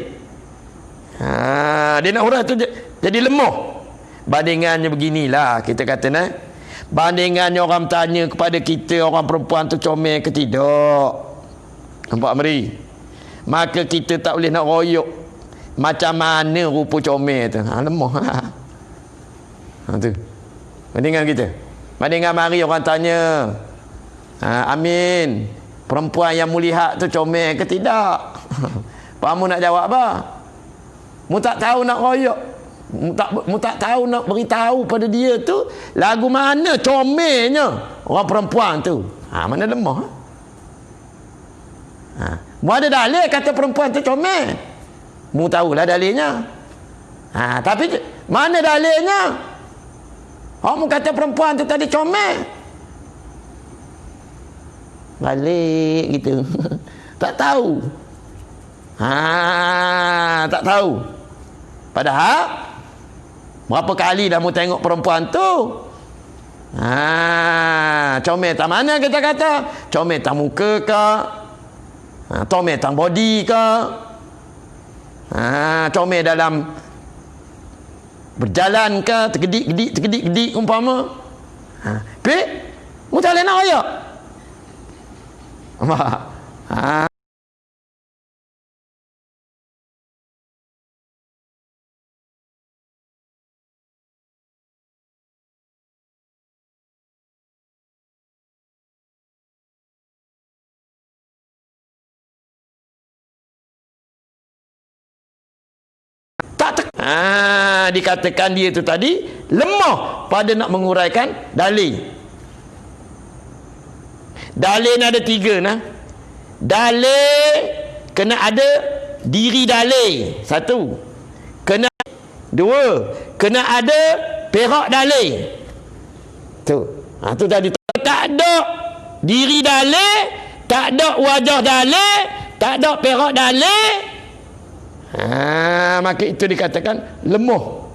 Dia nak hurai tu jadi lemah. Bandingannya beginilah kita kata nah. Bandingannya orang tanya kepada kita, orang perempuan tu comel ke tidak. Nampak mari. Maka kita tak boleh nak royok macam mana rupa comel tu. Lemah. Tu. Bandingan kita. Bandingan mari orang tanya. Amin. Perempuan yang mu lihat tu comel ke tidak? Pamu nak jawab apa? Mu tak tahu nak royok. Mu tak tahu nak beritahu pada dia tu lagu mana comelnya orang perempuan tu. Mana lemah. Mu ada dalil kata perempuan tu comel. Mu tahulah dalilnya. Tapi mana dalilnya? Mu kata perempuan tu tadi comel. Balik gitu. Tak tahu. Tak tahu. Padahal berapa kali dah mu tengok perempuan tu. Comel tak mana kita kata? Comel tak muka ke? Comel tak body ke? Comel dalam berjalan ke? Tergedik umpama. Pik, mu tak boleh nak royak. Dikatakan dia tu tadi lemah pada nak menguraikan dalil. Dalil ada 3 nah. Dalil kena ada diri dalil. 1. Kena 2. Kena ada perak dalil. Tu. Tu tadi tak ada diri dalil, tak ada wajah dalil, tak ada perak dalil. Maka itu dikatakan lemah.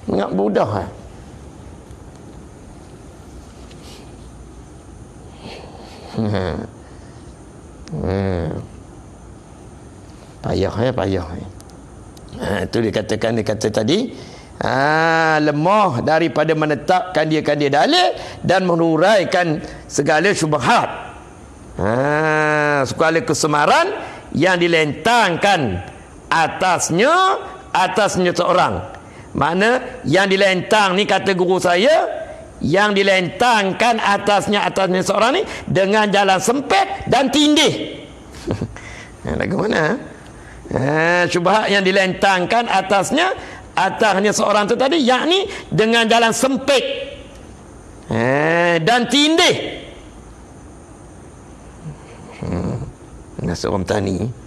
Ingat mudah. Payah. Itu dikatakan tadi lemah daripada menetapkan dia dalil dan menuraikan segala syubhat. Segala kesemaran yang dilentangkan atasnya seorang. Mana yang dilentang ni kata guru saya, yang dilentangkan atasnya seorang ni dengan jalan sempit dan tindih. Lagu mana? Syubhat yang dilentangkan atasnya seorang tu tadi, yakni dengan jalan sempit dan tindih. Seorang tani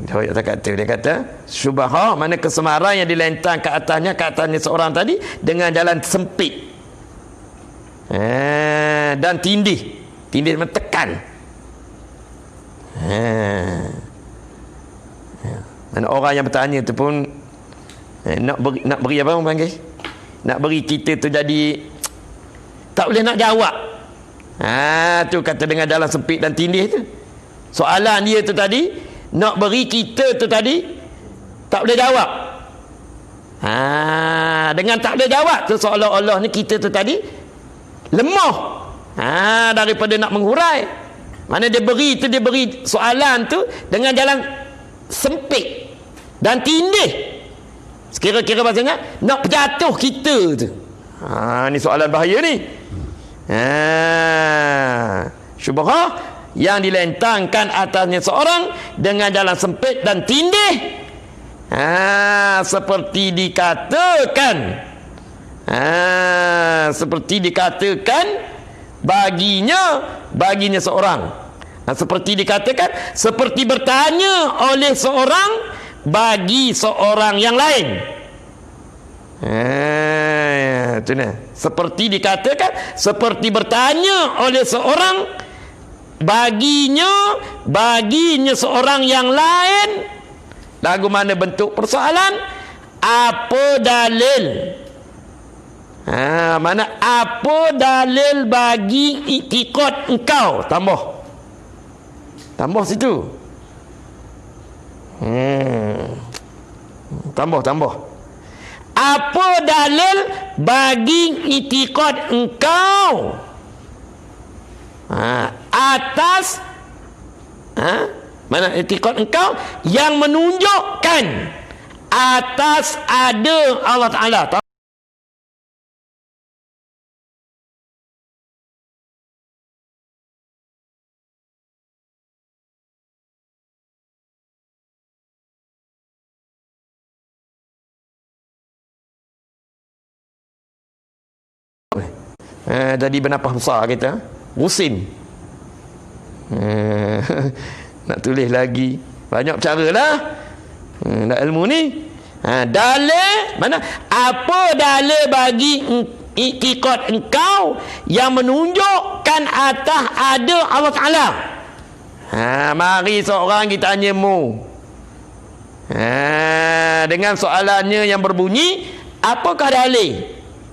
dia kata syubhah mana kesemaran yang dilentang ke atasnya seorang tadi dengan jalan sempit dan tindih mentekan. Mana orang yang bertanya tu pun nak beri apa orang panggil? Nak beri kita tu jadi tak boleh nak jawab. Tu kata dengan jalan sempit dan tindih tu. Soalan dia tu tadi nak beri kita tu tadi tak boleh jawab. Dengan tak boleh jawab tu seolah-olah ni kita tu tadi lemah daripada nak menghurai. Mana dia beri soalan tu dengan jalan sempit dan tindih. Sekira-kira bahasanya nak jatuh kita tu. Ni soalan bahaya ni. Syubhah yang dilentangkan atasnya seorang dengan jalan sempit dan tindih Seperti dikatakan, seperti dikatakan baginya seorang. Seperti dikatakan, seperti bertanya oleh seorang bagi seorang yang lain. Itu nah. Seperti dikatakan, seperti bertanya oleh seorang baginya seorang yang lain. Lagu mana bentuk persoalan? Apa dalil? Mana apa dalil bagi iktikad engkau? Tambah situ. Tambah. Apa dalil bagi iktikad engkau? Atas mana iktikad engkau yang menunjukkan atas ada Allah Ta'ala. Jadi bernafas besar kita Rusin. Nak tulis lagi banyak cara lah. Nak ilmu ni. Dalil mana? Apa dalil bagi iktikad engkau yang menunjukkan atas ada Allah Ta'ala? Mari seorang kita tanya mu. Dengan soalannya yang berbunyi, apakah dalil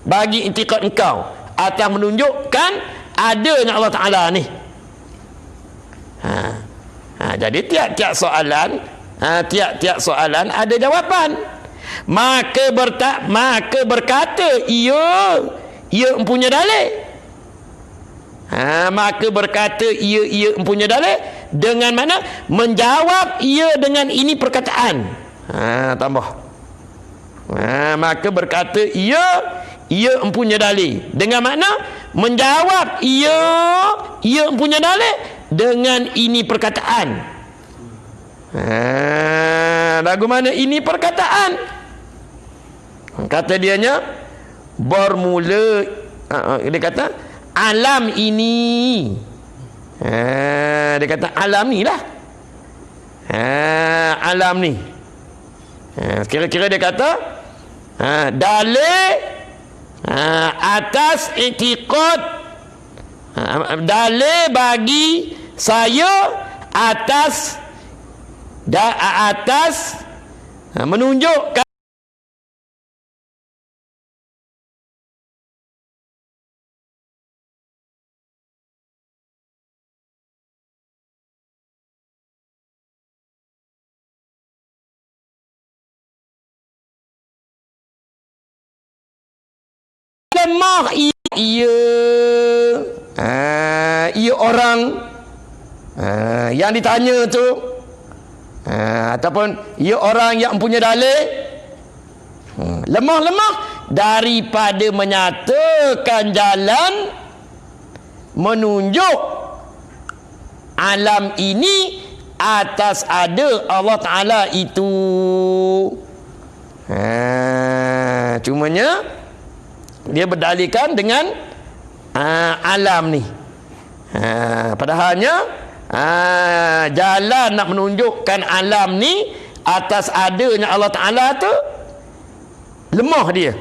bagi iktikad engkau atas menunjukkan adanya Allah Ta'ala ni? Jadi tiap-tiap soalan ada jawapan. Maka berkata ia mempunyai dalil. Maka berkata ia mempunyai dalil dengan mana? Menjawab ia dengan ini perkataan. Tambah. Maka berkata ia mempunyai dalil dengan makna menjawab ia mempunyai dalil dengan ini perkataan. Lagu mana ini perkataan? Kata dianya bermula, dia kata alam ini. Dia kata alam ni lah. Alam ni. Kira-kira dia kata dalil atas iktikad, dalil bagi saya atas menunjukkan lemah ia orang yang ditanya tu, ataupun ia orang yang mempunyai dalil lemah daripada menyatakan jalan menunjuk alam ini atas ada Allah Ta'ala itu. Cumanya dia berdalilkan dengan alam ni. Padahalnya jalan nak menunjukkan alam ni atas adanya Allah Ta'ala tu lemah dia.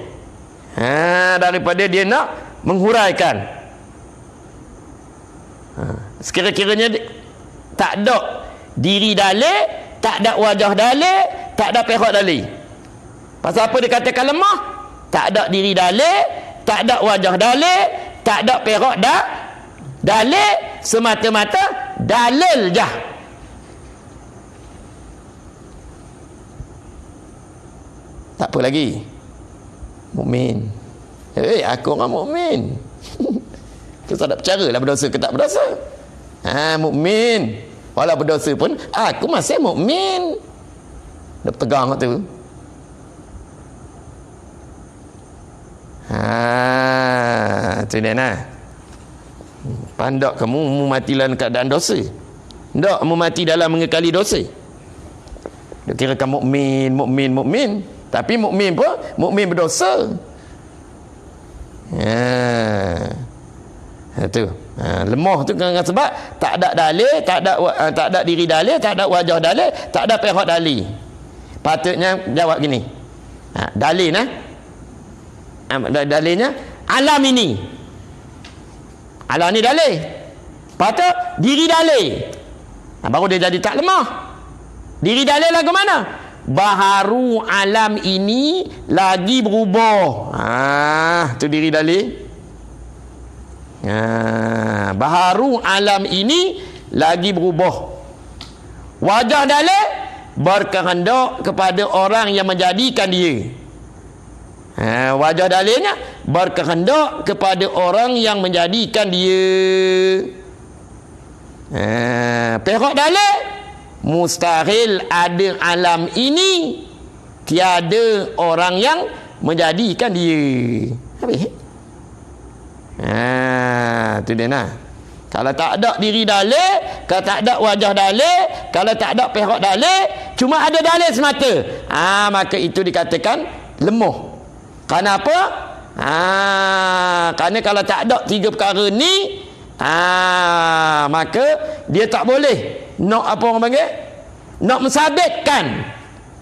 Daripada dia nak menghuraikan. Sekira-kiranya tak ada diri dalil, tak ada wajah dalil, tak ada pihak dalil. Pasal apa dia katakan lemah? Tak ada diri dalil, tak ada wajah dalil, tak ada perak dalil, semata-mata dalil je. Tak apa lagi. Mukmin. Aku orang mukmin. Tu tak ada percara lah berdosa ke tak berdosa. Mukmin. Walau berdosa pun aku masih mukmin. Dah pegang tu. Tu dia nah. Pandak kamu mati dalam keadaan dosa. Tak, mu mati dalam mengekali dosa. Dia kirakan mukmin, tapi mukmin pun mukmin berdosa. Itu lemah tu kan sebab tak ada dalil, tak ada diri dalil, tak ada wajah dalil, tak ada pihak dalil. Patutnya jawab gini. Dalil dalilnya alam ini. Alam ni dalil. Patut diri dalil. Baru dia jadi tak lemah. Diri dalil lagu mana? Baharu alam ini lagi berubah. Tu diri dalil. Baharu alam ini lagi berubah. Wajah dalil berkehendak kepada orang yang menjadikan dia. Wajah dalilnya berkehendak kepada orang yang menjadikan dia. Pihak dalil mustahil ada alam ini tiada orang yang menjadikan dia. Habis. Tu dia nah. Kalau tak ada diri dalil, kalau tak ada wajah dalil, kalau tak ada pihak dalil, cuma ada dalil semata, maka itu dikatakan lemah. Kenapa? Kerana kalau tak ada tiga perkara ni, maka dia tak boleh nak apa orang panggil, nak mensabitkan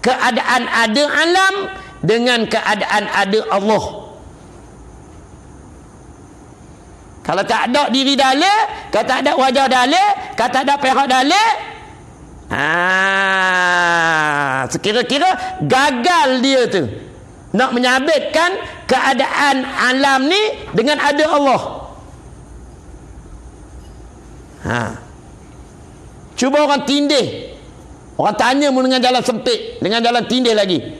keadaan ada alam dengan keadaan ada Allah. Kalau tak ada diri dalil, kalau tak ada wajah dalil, kalau tak ada pihak dalil, sekira-kira gagal dia tu nak menyabitkan keadaan alam ni dengan ada Allah. Cuba orang tindih, orang tanya mu dengan jalan sempit, dengan jalan tindih lagi.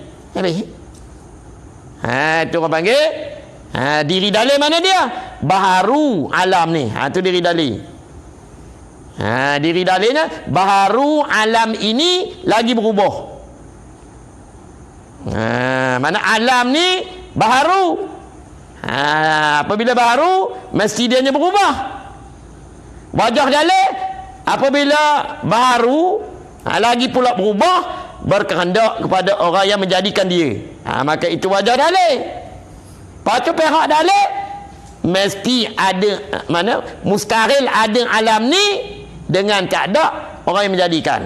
Itu orang panggil diri dalil mana dia? Baharu alam ni. Tu diri dalil. Diri dalilnya baharu alam ini lagi berubah. Mana alam ni baharu. Apabila baharu, mesti dia berubah. Wajah dalil apabila baharu, lagi pula berubah, berkehendak kepada orang yang menjadikan dia. Maka itu wajah dalil. Lepas tu pihak dalil mesti ada, mana mustahil ada alam ni dengan tak ada orang yang menjadikan.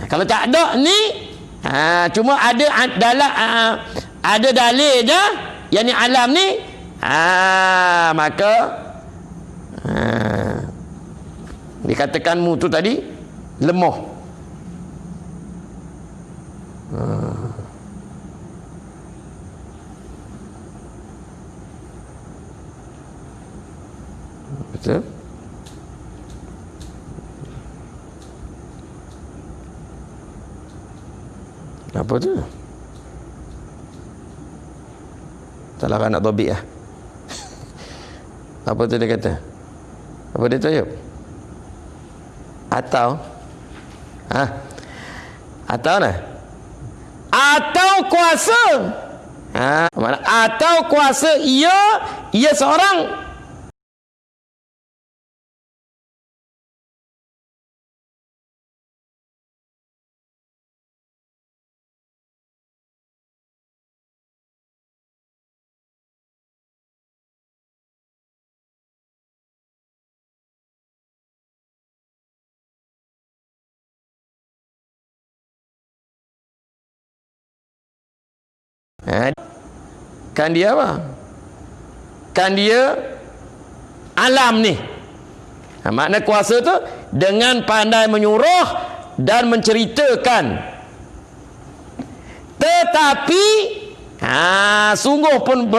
Kalau tak ada ni, cuma ada dalam ada dalil je, yang ni alam ni, maka dikatakan mu tu tadi lemah. Betul? Apa tu? Salah kan nak tobik lah. Apa tu dia kata? Apa dia tu, Ayub? Atau atau nah? Atau kuasa. Mana atau kuasa ia seorang. Kan dia apa? Kan dia alam ni. Makna kuasa tu dengan pandai menyuruh dan menceritakan. Tetapi sungguh pun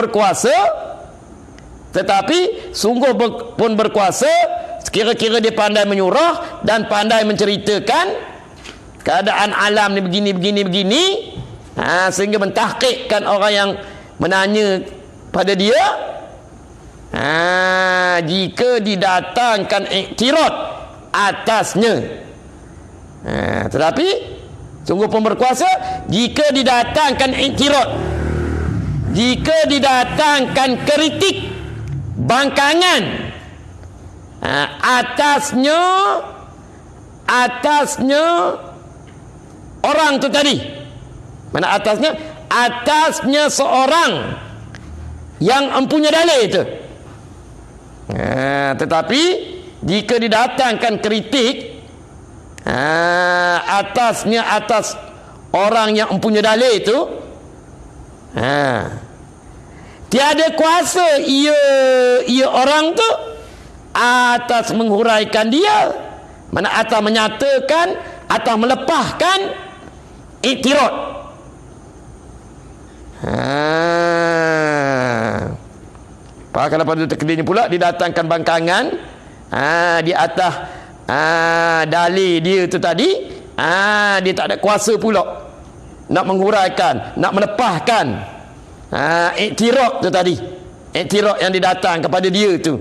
berkuasa, sekira-kira dia pandai menyuruh dan pandai menceritakan keadaan alam ni begini, sehingga mentahqiqkan orang yang menanya pada dia, jika didatangkan iktirad atasnya. Tetapi sungguh pun berkuasa jika didatangkan iktirad, jika didatangkan kritik, bangkangan atasnya orang tu tadi. Mana atasnya? Atasnya seorang yang empunya dalil itu. Tetapi jika didatangkan kritik, atasnya atas orang yang empunya dalil itu, tiada kuasa ia orang tu atas menghuraikan dia, mana atas menyatakan, atas melepaskan iktirad. Kalau pada takdirnya pula didatangkan bangkangan di atas dalil dia tu tadi, dia tak ada kuasa pula nak menghuraikan, nak melepaskan iktirad tu tadi, iktirad yang didatang kepada dia tu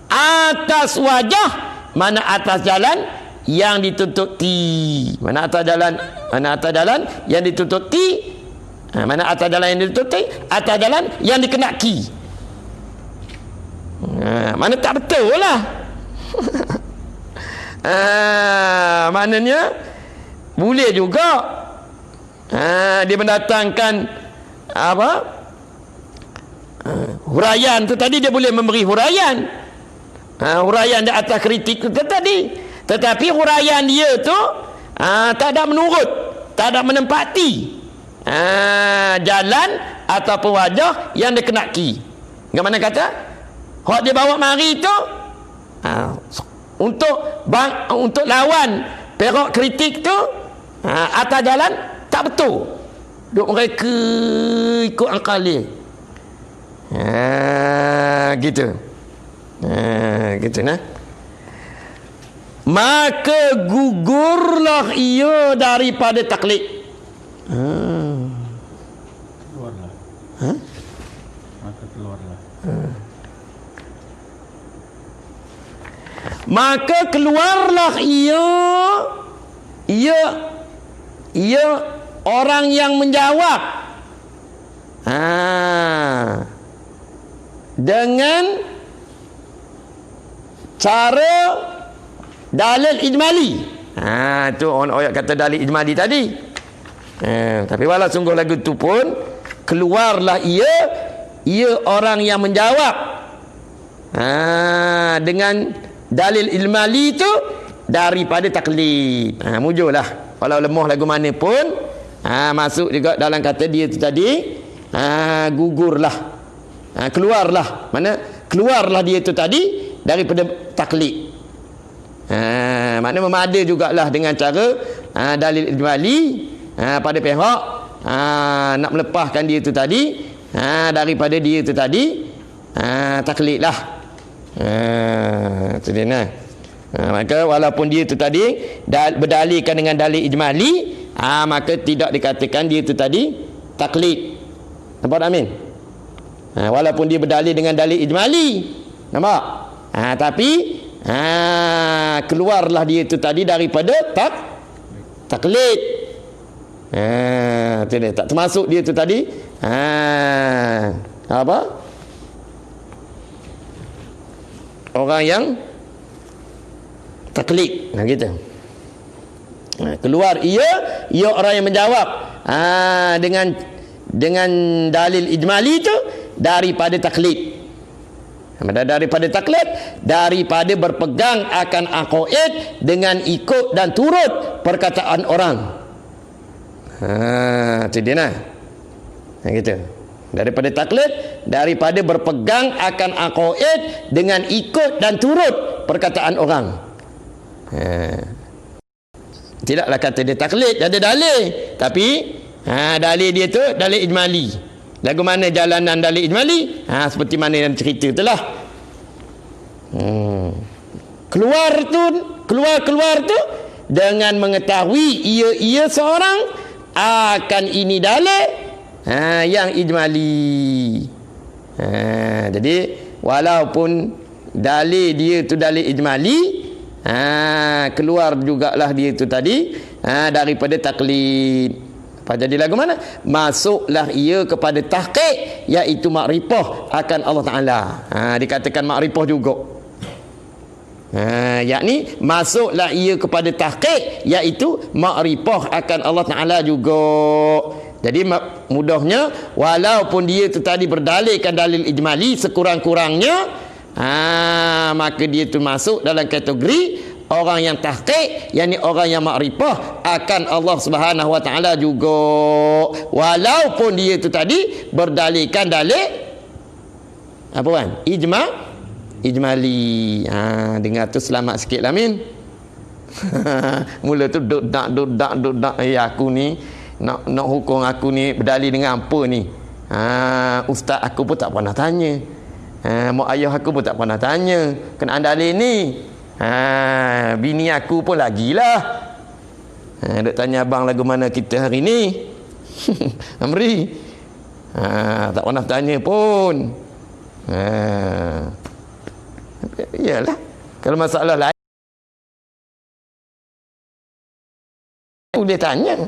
atas wajah, mana atas jalan yang ditututi, mana atas jalan yang ditututi, mana atas jalan yang ditututi, atas jalan yang dikenaki. Mana tak betul lah. Maknanya boleh juga dia mendatangkan apa, huraian tu tadi, dia boleh memberi huraian, huraian di atas kritik tu tadi, tetapi huraian dia tu tak ada menurut, tak ada menempati jalan ataupun wajah yang dikenaki. Bagaimana kata hak dia bawa mari tu untuk lawan perok kritik tu, atas jalan tak betul, duk mereka ikut akal dia. Gitu. Gitu nah. Maka gugurlah ia daripada taklid. Keluarlah. Maka keluarlah. Maka keluarlah ia orang yang menjawab dengan cara dalil ijmali. Tu orang kata dalil ijmali tadi. Tapi walau sungguh lagu tu pun keluarlah ia orang yang menjawab dengan dalil ijmali tu daripada taklid. Mujurlah walau lemah lagu mana pun, masuk juga dalam kata dia tu tadi, gugurlah, keluarlah, mana keluarlah dia tu tadi daripada taklid. Maknanya memada jugalah dengan cara dalil ijmali pada pihak nak melepaskan dia tu tadi daripada dia tu tadi taklid lah. Itu dia nah. Maka walaupun dia tu tadi berdalilkan dengan dalil ijmali, maka tidak dikatakan dia tu tadi taklid. Nampak tak Amin? Walaupun dia berdalil dengan dalil ijmali, nampak? Tapi keluarlah dia tu tadi daripada taklid. Itu dia, tak termasuk dia tu tadi apa? Orang yang taklid. Gitu. Keluar ia orang yang menjawab dengan dalil ijmali itu daripada taklid. Daripada taklid, daripada berpegang akan aqaid dengan ikut dan turut perkataan orang. Itu dia nah. Gitu. Daripada taklid, daripada berpegang akan aqaid dengan ikut dan turut perkataan orang. Tidaklah kata dia taklid, ada dalil, tapi dalil dia tu dalil ijmali. Lagu mana jalanan dalil ijmali? Seperti mana yang cerita itulah. Keluar tu dengan mengetahui ia seorang akan ini dalil yang ijmali. Jadi walaupun dalil dia tu dalil ijmali, keluar jugalah dia tu tadi daripada taklid. Apa jadi lagu mana? Masuklah ia kepada tahqiq, iaitu makrifah akan Allah Ta'ala. Dikatakan makrifah juga. Yakni masuklah ia kepada tahqiq, iaitu makrifah akan Allah Ta'ala juga. Jadi mudahnya, walaupun dia tu tadi berdalilkan dalil ijmali sekurang-kurangnya, maka dia tu masuk dalam kategori orang yang tahqiq, yakni orang yang makrifah akan Allah Subhanahu Wa Ta'ala juga, walaupun dia tu tadi berdalilkan dalil apa kan? Ijmali. Dengar tu selamat sikit lah Min. Mula tu duk dak aku ni nak hukum aku ni berdalil dengan apa ni? Ustaz aku pun tak pernah tanya. Mak ayah aku pun tak pernah tanya. Kena dalil ni. Bini aku pun lagilah. Duk tanya abang lagu mana kita hari ni. Amri. Tak pernah tanya pun. Iyalah, kalau masalah lain boleh tanya.